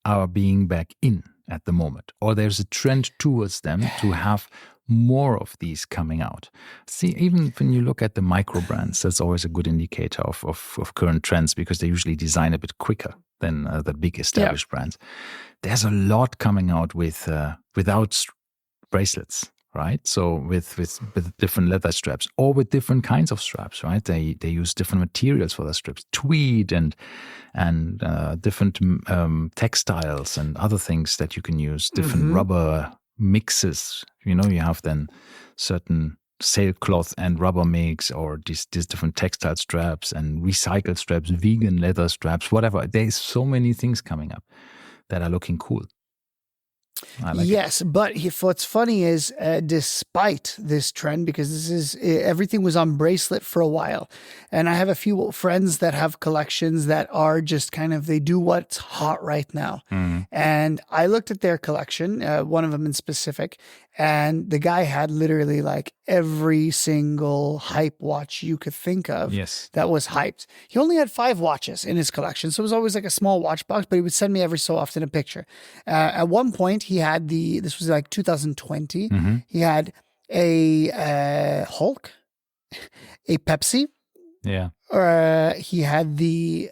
are being back in at the moment, or there's a trend towards them to have more of these coming out. See, even when you look at the micro brands, that's always a good indicator of current trends, because they usually design a bit quicker than the big established brands. There's a lot coming out without bracelets, right? So with different leather straps, or with different kinds of straps, right? They use different materials for the straps, tweed and different textiles and other things that you can use, different rubber mixes. You have then certain sailcloth and rubber mix, or these different textile straps and recycled straps, vegan leather straps, whatever. There's so many things coming up that are looking cool. Yes, but what's funny is despite this trend, because everything was on bracelet for a while, and I have a few friends that have collections that are just they do what's hot right now. And I looked at their collection, one of them in specific, and the guy had literally like every single hype watch you could think of that was hyped. He only had 5 watches in his collection, so it was always like a small watch box, but he would send me every so often a picture. At one point, he had this was like 2020, he had a Hulk, a Pepsi. Yeah. He had the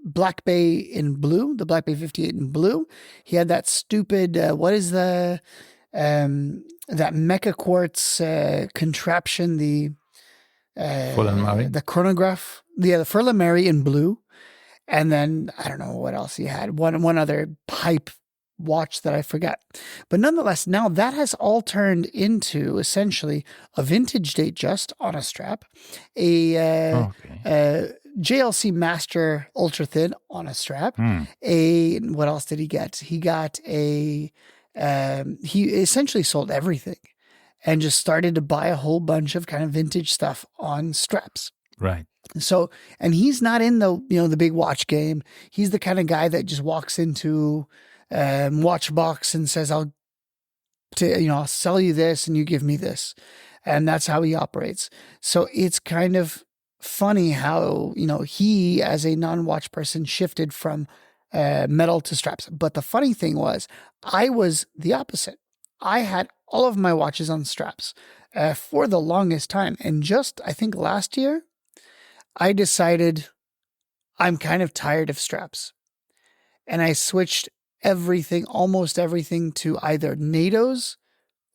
Black Bay in blue, the Black Bay 58 in blue. He had that stupid, what is the, that Mecha Quartz contraption, the chronograph, the Furlan in blue. And then I don't know what else he had. One other hype watch that I forgot. But nonetheless, now that has all turned into essentially a vintage date just on a strap, a JLC Master Ultra Thin on a strap. What else did he get? He got he essentially sold everything and just started to buy a whole bunch of kind of vintage stuff on straps. Right. So, and he's not in the, the big watch game. He's the kind of guy that just walks into watch box and says, I'll sell you this and you give me this. And that's how he operates. So it's kind of funny how, he as a non-watch person shifted from metal to straps. But the funny thing was, I was the opposite. I had all of my watches on straps for the longest time. And just, I think last year, I decided I'm kind of tired of straps. And I switched almost everything to either NATOs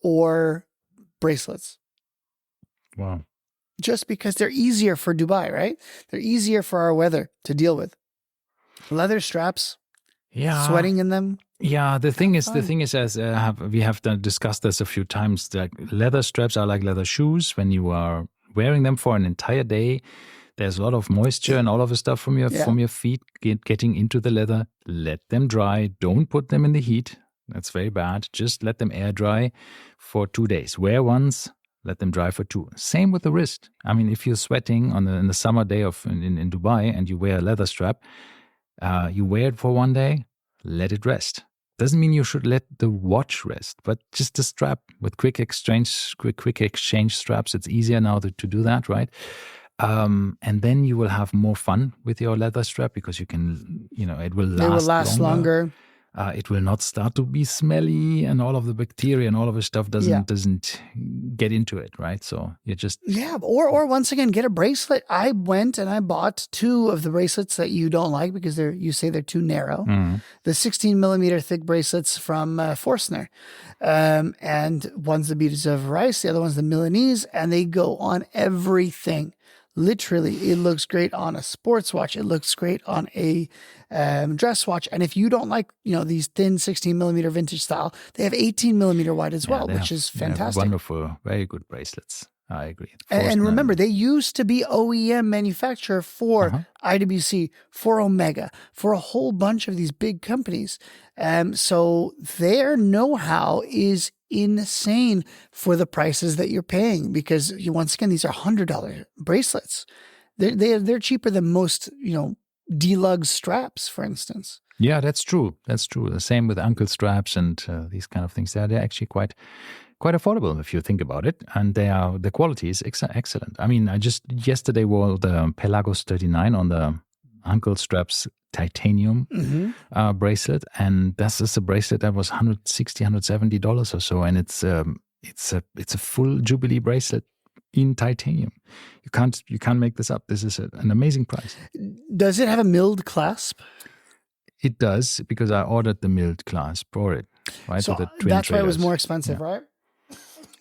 or bracelets. Wow. Just because they're easier for Dubai, right? They're easier for our weather to deal with. Leather straps, sweating in them. Yeah, the thing is, as we have discussed this a few times, that leather straps are like leather shoes. When you are wearing them for an entire day, there's a lot of moisture and all of the stuff from your feet getting into the leather. Let them dry. Don't put them in the heat. That's very bad. Just let them air dry for 2 days. Wear once, let them dry for 2. Same with the wrist. I mean, if you're sweating in the summer day in Dubai and you wear a leather strap, you wear it for 1 day, let it rest. Doesn't mean you should let the watch rest, but just the strap with quick exchange straps. It's easier now to do that, right? And then you will have more fun with your leather strap because you can, it will last longer. It will not start to be smelly and all of the bacteria and all of the stuff doesn't get into it, right? So you just... Yeah, or once again, get a bracelet. I went and I bought 2 of the bracelets that you don't like because you say they're too narrow. The 16 millimeter thick bracelets from Forstner. And one's the Beads of Rice, the other one's the Milanese, and they go on everything. Literally, it looks great on a sports watch. It looks great on a dress watch. And if you don't like, these thin 16 millimeter vintage style, they have 18 millimeter wide as well, which is fantastic. Wonderful, very good bracelets. I agree. And remember, they used to be OEM manufacturer for IWC, for Omega, for a whole bunch of these big companies. So their know-how is insane for the prices that you're paying because once again, these are $100 bracelets. They're cheaper than most, D-lug straps, for instance. Yeah, that's true. That's true. The same with ankle straps and these kind of things. They're actually quite affordable if you think about it, and the quality is excellent. I mean, I just yesterday wore the Pelagos 39 on the ankle straps titanium bracelet, and this is a bracelet that was $160, $170 or so, and it's a full Jubilee bracelet in titanium. You can't make this up. This is an amazing price. Does it have a milled clasp? It does, because I ordered the milled clasp for it. Right, so with the twin that's why it was traders. more expensive, right?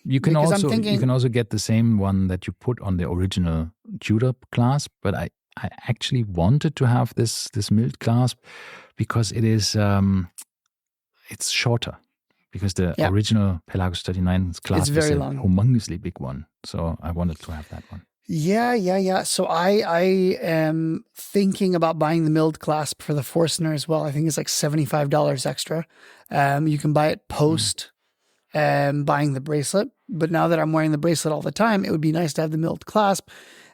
You can also get the same one that you put on the original Tudor clasp, but I actually wanted to have this milled clasp because it is it's shorter, because the original Pelagos 39 clasp is a humongously big one, so I wanted to have that one. Yeah. So I am thinking about buying the milled clasp for the Forstner as well. I think it's like $75 extra. You can buy it post buying the bracelet, but now that I'm wearing the bracelet all the time, it would be nice to have the milled clasp.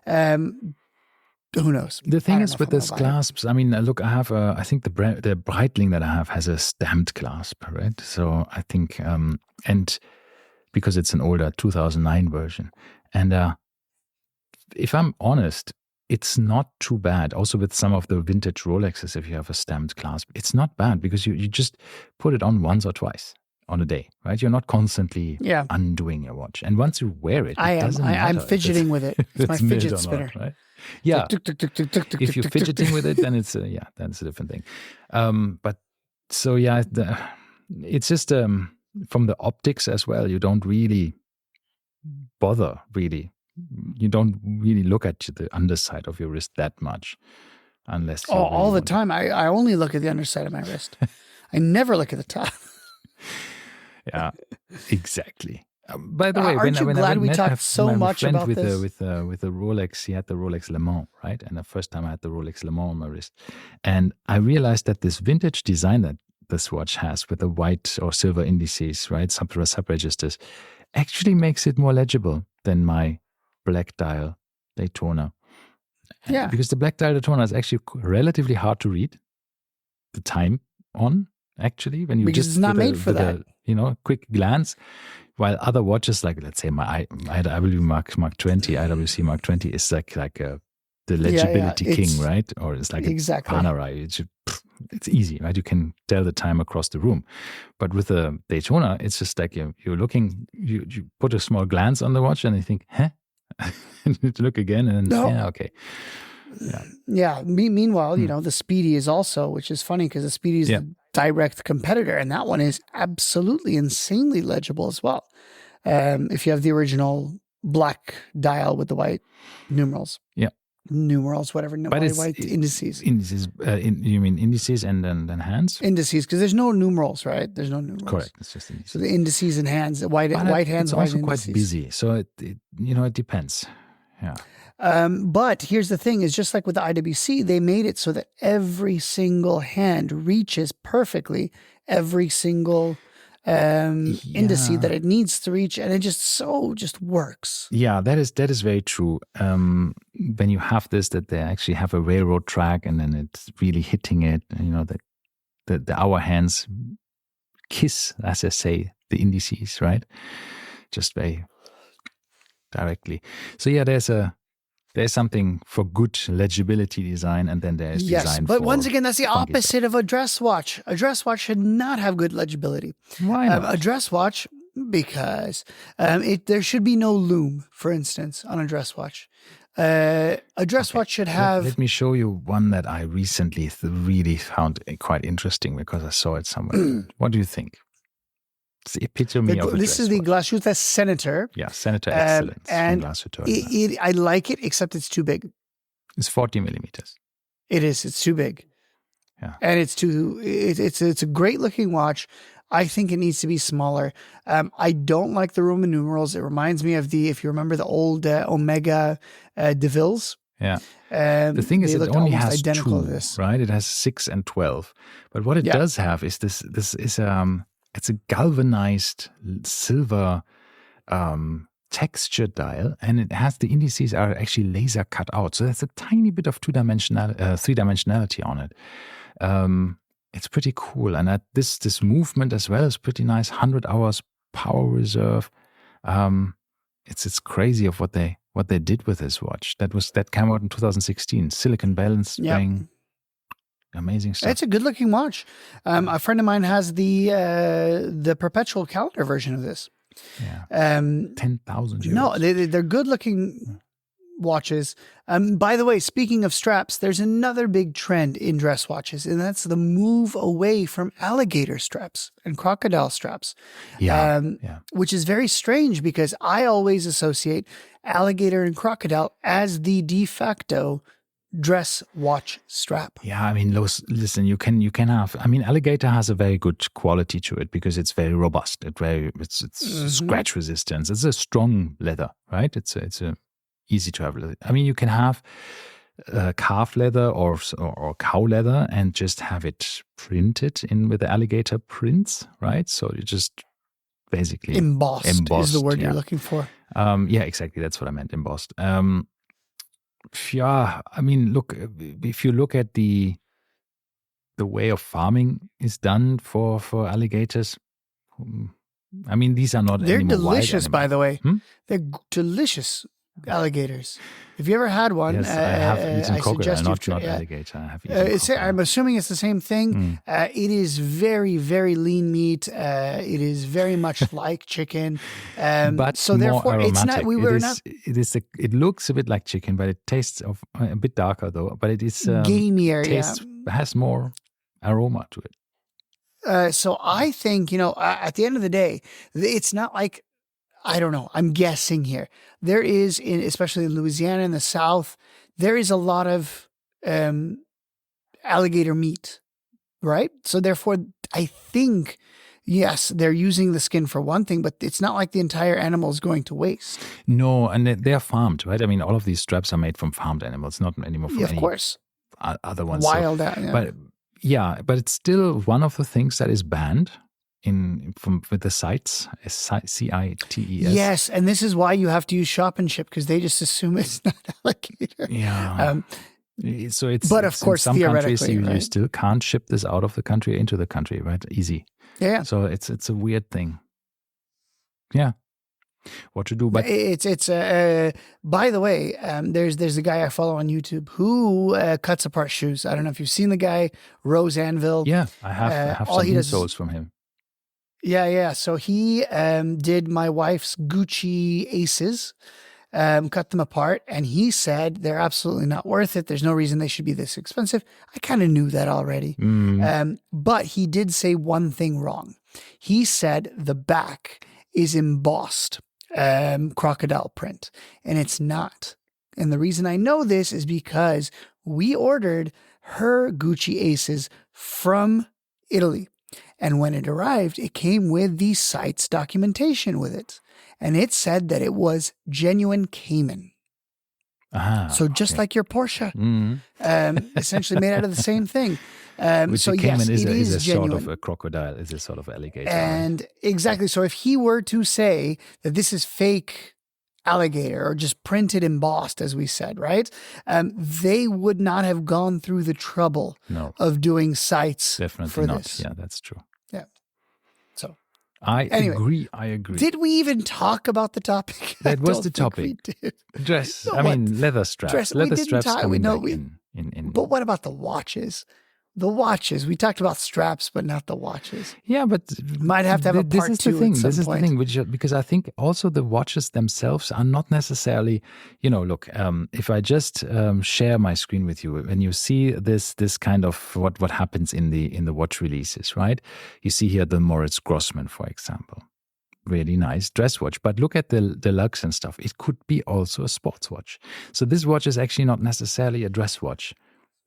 Who knows? The thing is with these clasps, I mean, look, I have I think the Breitling that I have has a stamped clasp, right? So I think, and because it's an older 2009 version, and if I'm honest, it's not too bad. Also with some of the vintage Rolexes, if you have a stamped clasp, it's not bad because you just put it on once or twice. on a day, right? You're not constantly undoing your watch. And once you wear it, I'm fidgeting with it. It's my fidget spinner. Not, right? Yeah. If you're fidgeting with it, then it's that's a different thing. But so it's just from the optics as well. You don't really bother, really. You don't really look at the underside of your wrist that much, unless you all the time. I only look at the underside of my wrist. I never look at the top. Yeah, exactly. By the way, aren't you glad we talked so much about with this? With the Rolex, he had the Rolex Le Mans, right? And the first time I had the Rolex Le Mans on my wrist, and I realized that this vintage design that this watch has with the white or silver indices, right, sub registers, actually makes it more legible than my black dial Daytona. Yeah, because the black dial Daytona is actually relatively hard to read the time on. Actually, when you because just it's not made for that. Quick glance, while other watches like, let's say my IW Mark 20, IWC Mark 20 is like the legibility king, right? Or it's like a Panerai. It's easy, right? You can tell the time across the room. But with the Daytona, it's just like you're looking, you put a small glance on the watch and you think, huh? You need to look again and okay. Yeah. Meanwhile, the Speedy is also, which is funny because the Speedy is the direct competitor, and that one is absolutely insanely legible as well. If you have the original black dial with the white numerals. Yeah. Numerals, whatever. But white indices. Indices. You mean indices and then hands? Indices, because there's no numerals, right? There's no numerals. Correct. It's just indices. So the indices and hands, white hands, it's white also indices. quite busy, so it depends. Yeah. But here's the thing: is just like with the IWC, they made it so that every single hand reaches perfectly every single indice that it needs to reach, and it just works. Yeah, that is very true. When you have this, that they actually have a railroad track, and then it's really hitting it. The our hands kiss, as I say, the indices, right? Just very directly. So yeah, there's something for good legibility design, and then there's design for... But once again, that's the opposite of a dress watch. A dress watch should not have good legibility. Why not? A dress watch, because there should be no lume, for instance, on a dress watch. A dress watch should have... Let me show you one that I recently really found quite interesting because I saw it somewhere. What do you think? It's the epitome of a This is the Glashütte Senator. Yeah, Senator Excellence. And I like it, except it's too big. It's 40 millimeters. It is. It's too big. Yeah. And it's a great looking watch. I think it needs to be smaller. I don't like the Roman numerals. It reminds me of if you remember the old Omega DeVilles. Yeah. The thing is, it only has two, right? It has 6 and 12. But what it does have is this is it's a galvanized silver texture dial, and it has the indices are actually laser cut out. So there's a tiny bit of three-dimensionality on it. It's pretty cool. And this movement as well is pretty nice. 100 hours power reserve. It's crazy of what they did with this watch. That came out in 2016. Silicon balance spring. Amazing stuff. It's a good looking watch. A friend of mine has the perpetual calendar version of this. Yeah. 10,000 euros. No, they're good looking watches. By the way, speaking of straps, there's another big trend in dress watches, and that's the move away from alligator straps and crocodile straps. Which is very strange because I always associate alligator and crocodile as the de facto dress watch strap. Yeah, I mean, listen, you can have. I mean, alligator has a very good quality to it because it's very robust. It's scratch resistance. It's a strong leather, right? It's a easy to have. I mean, you can have calf leather or cow leather and just have it printed in with the alligator prints, right? So you just basically embossed is the word you're looking for. Yeah, exactly. That's what I meant. Embossed. Yeah, I mean, look, if you look at the way of farming is done for alligators, I mean, these are not. They're delicious, by the way. They're delicious. alligators. Have you ever had one? Yes, I have eaten I crocodile, suggest not alligator. I have eaten crocodile. I'm assuming it's the same thing. It is very, very lean meat. It is very much like chicken. But so more therefore, aromatic. It It looks a bit like chicken, but it tastes a bit darker though. But it is gamier. Has more aroma to it. So I think, at the end of the day, it's not like, I don't know, I'm guessing here. There is, especially in Louisiana in the South, there is a lot of alligator meat, right? So therefore, I think, yes, they're using the skin for one thing, but it's not like the entire animal is going to waste. No, and they're farmed, right? I mean, all of these straps are made from farmed animals, not anymore from any other ones. Wild, But it's still one of the things that is banned with the CITES, CITES. Yes, and this is why you have to use shop and ship, because they just assume it's not alligator. Yeah. But of course, in some countries theoretically, you still can't ship this out of the country into the country, right? Easy. Yeah. So it's a weird thing. Yeah. What to do? But by the way, there's a guy I follow on YouTube who cuts apart shoes. I don't know if you've seen the guy, Rose Anvil. Yeah, I have some insoles from him. Yeah. So he did my wife's Gucci Aces, cut them apart, and he said they're absolutely not worth it. There's no reason they should be this expensive. I kind of knew that already. But he did say one thing wrong. He said the back is embossed crocodile print, and it's not. And the reason I know this is because we ordered her Gucci Aces from Italy. And when it arrived, it came with the CITES documentation with it. And it said that it was genuine Cayman. So just like your Porsche, essentially made out of the same thing. Which so Cayman yes, is a genuine. sort of a crocodile, is a sort of alligator. And exactly. So if he were to say that this is fake alligator or just printed embossed, as we said, right? They would not have gone through the trouble of doing CITES Definitely for not. this. Yeah, that's true. Yeah. So I agree. Did we even talk about the topic? That was the topic. Dress. No, I mean, leather straps. Leather straps coming back in. But what about the watches? The watches. We talked about straps, but not the watches. Yeah, but might have to have a part two at some This is point. the thing, because I think also the watches themselves are not necessarily, look, if I just share my screen with you, when you see this kind of what happens in the watch releases, right? You see here the Moritz Grossman, for example. Really nice dress watch, but look at the deluxe and stuff. It could be also a sports watch. So this watch is actually not necessarily a dress watch.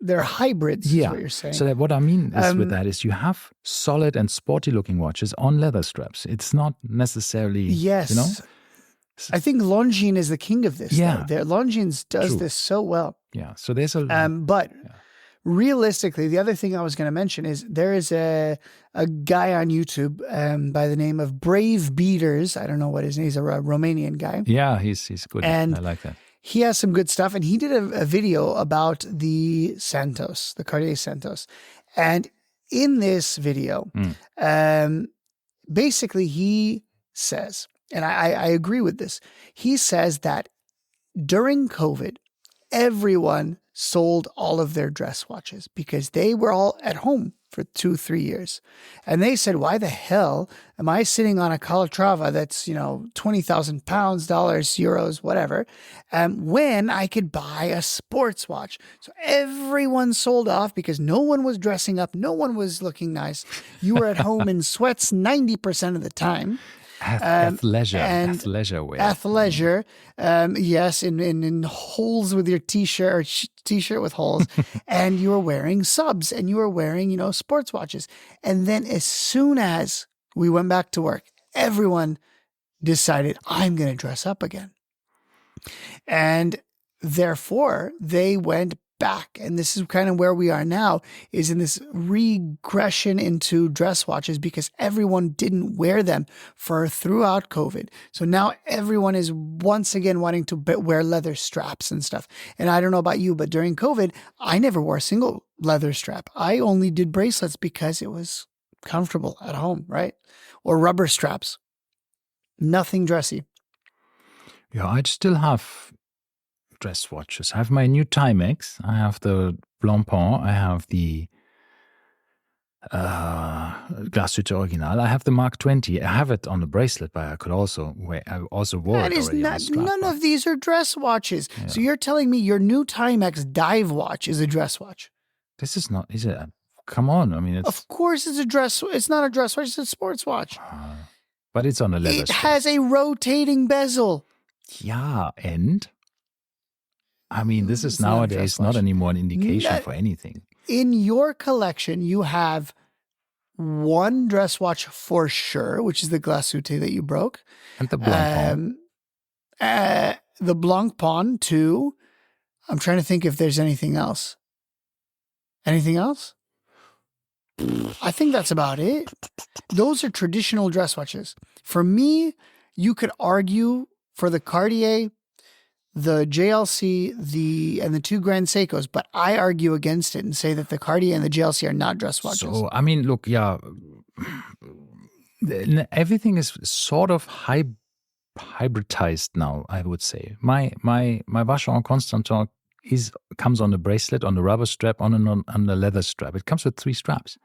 They're hybrids, is what you're saying. So what I mean is with that is you have solid and sporty looking watches on leather straps. It's not necessarily, Yes. I think Longines is the king of this. Yeah. Longines does this so well. Yeah. So there's a... But realistically, the other thing I was going to mention is there is a guy on YouTube by the name of Brave Beaters. I don't know what his name is. He's a Romanian guy. Yeah, he's good. And I like that. He has some good stuff, and he did a video about the Santos, the Cartier Santos. And in this video, basically he says, and I agree with this, he says that during COVID, everyone sold all of their dress watches because they were all at home for 2-3 years. And they said, why the hell am I sitting on a Calatrava that's, 20,000 pounds, dollars, euros, whatever, when I could buy a sports watch? So everyone sold off because no one was dressing up. No one was looking nice. You were at home in sweats 90% of the time. Athleisure wear. Athleisure, yes, in holes with your t-shirt or t-shirt with holes, and you were wearing subs and you were wearing, sports watches. And then as soon as we went back to work, everyone decided, I'm going to dress up again. And therefore, they went back. And this is kind of where we are now, is in this regression into dress watches because everyone didn't wear them throughout COVID. So now everyone is once again wanting to wear leather straps and stuff. And I don't know about you, but during COVID, I never wore a single leather strap. I only did bracelets because it was comfortable at home, right? Or rubber straps. Nothing dressy. Yeah, I'd still have dress watches. I have my new Timex. I have the Blancpain. I have the Glashütte Original. I have the Mark 20. I have it on the bracelet, but I could also wear. I also wore it already on the strap. None of these are dress watches. Yeah. So you're telling me your new Timex dive watch is a dress watch? This is not. Is it? Come on. I mean, it's. Of course, it's a dress. It's not a dress watch. It's a sports watch. But it's on a leather. It has a rotating bezel. Yeah, and I mean, this is nowadays not anymore an indication for anything. In your collection, you have one dress watch for sure, which is the Glashütte that you broke. And the Blancpain. The Blancpain, too. I'm trying to think if there's anything else. Anything else? I think that's about it. Those are traditional dress watches. For me, you could argue for the Cartier, the JLC, and the two Grand Seikos, but I argue against it and say that the Cartier and the JLC are not dress watches. So, I mean, look, yeah, everything is sort of hybridized now, I would say. My Vacheron Constantin comes on a bracelet, on a rubber strap, on a leather strap. It comes with 3 straps.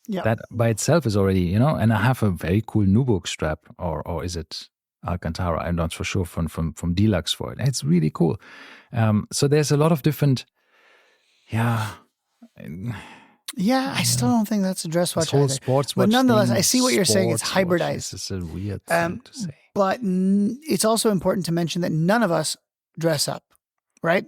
Yeah. That by itself is already, and I have a very cool Nubuck strap, or is it Alcantara? I'm not for sure from Deluxe for it. It's really cool. So there's a lot of different, I still don't think that's a dress watch either. Sports but watch nonetheless, thing, I see what you're saying. It's hybridized. This is a weird thing to say. But it's also important to mention that none of us dress up, right?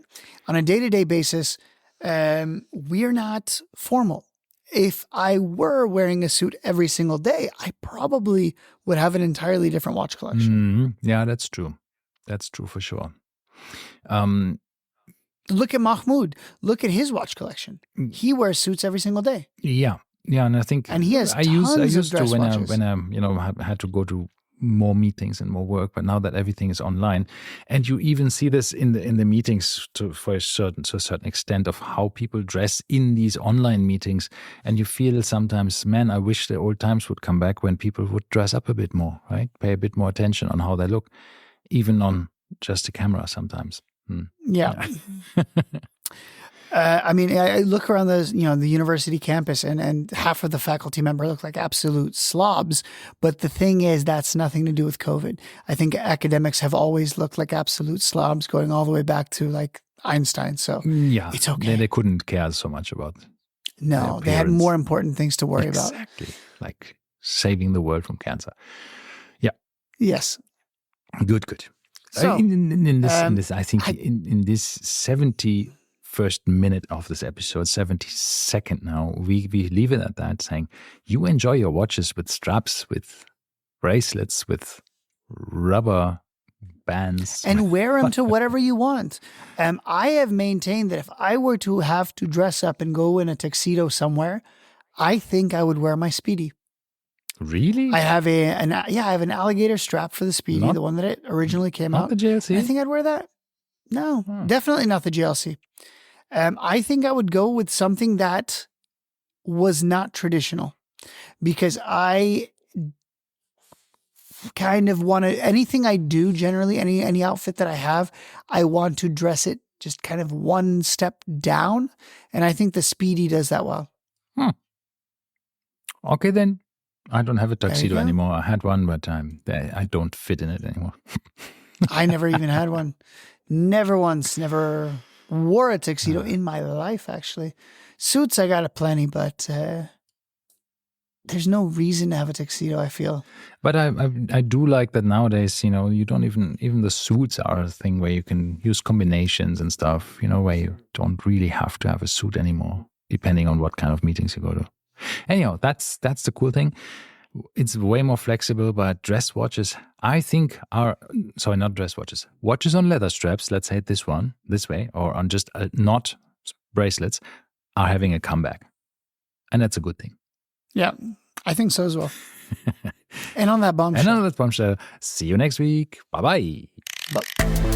On a day-to-day basis, we're not formal. If I were wearing a suit every single day, I probably would have an entirely different watch collection. Yeah, that's true. That's true for sure. Look at Mahmoud. Look at his watch collection. He wears suits every single day. Yeah, and I think he has I used to when watches. I had to go to more meetings and more work, but now that everything is online, and you even see this in the meetings to a certain extent of how people dress in these online meetings, and you feel sometimes, man, I wish the old times would come back when people would dress up a bit more, right? Pay a bit more attention on how they look, even on just a camera sometimes. Yeah. I mean, I look around the university campus and half of the faculty member look like absolute slobs. But the thing is, that's nothing to do with COVID. I think academics have always looked like absolute slobs going all the way back to like Einstein. So it's okay. They couldn't care so much about. No, they had more important things to worry about. Exactly. Like saving the world from cancer. Yeah. Yes. Good. So in this, I think in this 71st minute of this episode, 72nd now, we leave it at that, saying you enjoy your watches with straps, with bracelets, with rubber bands, and wear them to whatever you want. I have maintained that if I were to have to dress up and go in a tuxedo somewhere, I think I would wear my Speedy. Really? I have an alligator strap for the Speedy, the one that it originally came out. Not the JLC? I think I'd wear that. No, definitely not the JLC. I think I would go with something that was not traditional, because I kind of want to, anything I do generally, any outfit that I have, I want to dress it just kind of one step down. And I think the Speedy does that well. Okay, then. I don't have a tuxedo anymore. I had one, but I don't fit in it anymore. I never even had one. Never wore a tuxedo in my life, actually. Suits, I got a plenty, but there's no reason to have a tuxedo, I feel. But I do like that nowadays, you don't even the suits are a thing where you can use combinations and stuff, where you don't really have to have a suit anymore, depending on what kind of meetings you go to. Anyhow, that's the cool thing. It's way more flexible, but dress watches, I think not dress watches. Watches on leather straps, let's say it this way, or on just not bracelets, are having a comeback. And that's a good thing. Yeah, I think so as well. And on that bombshell. See you next week. Bye-bye. Bye.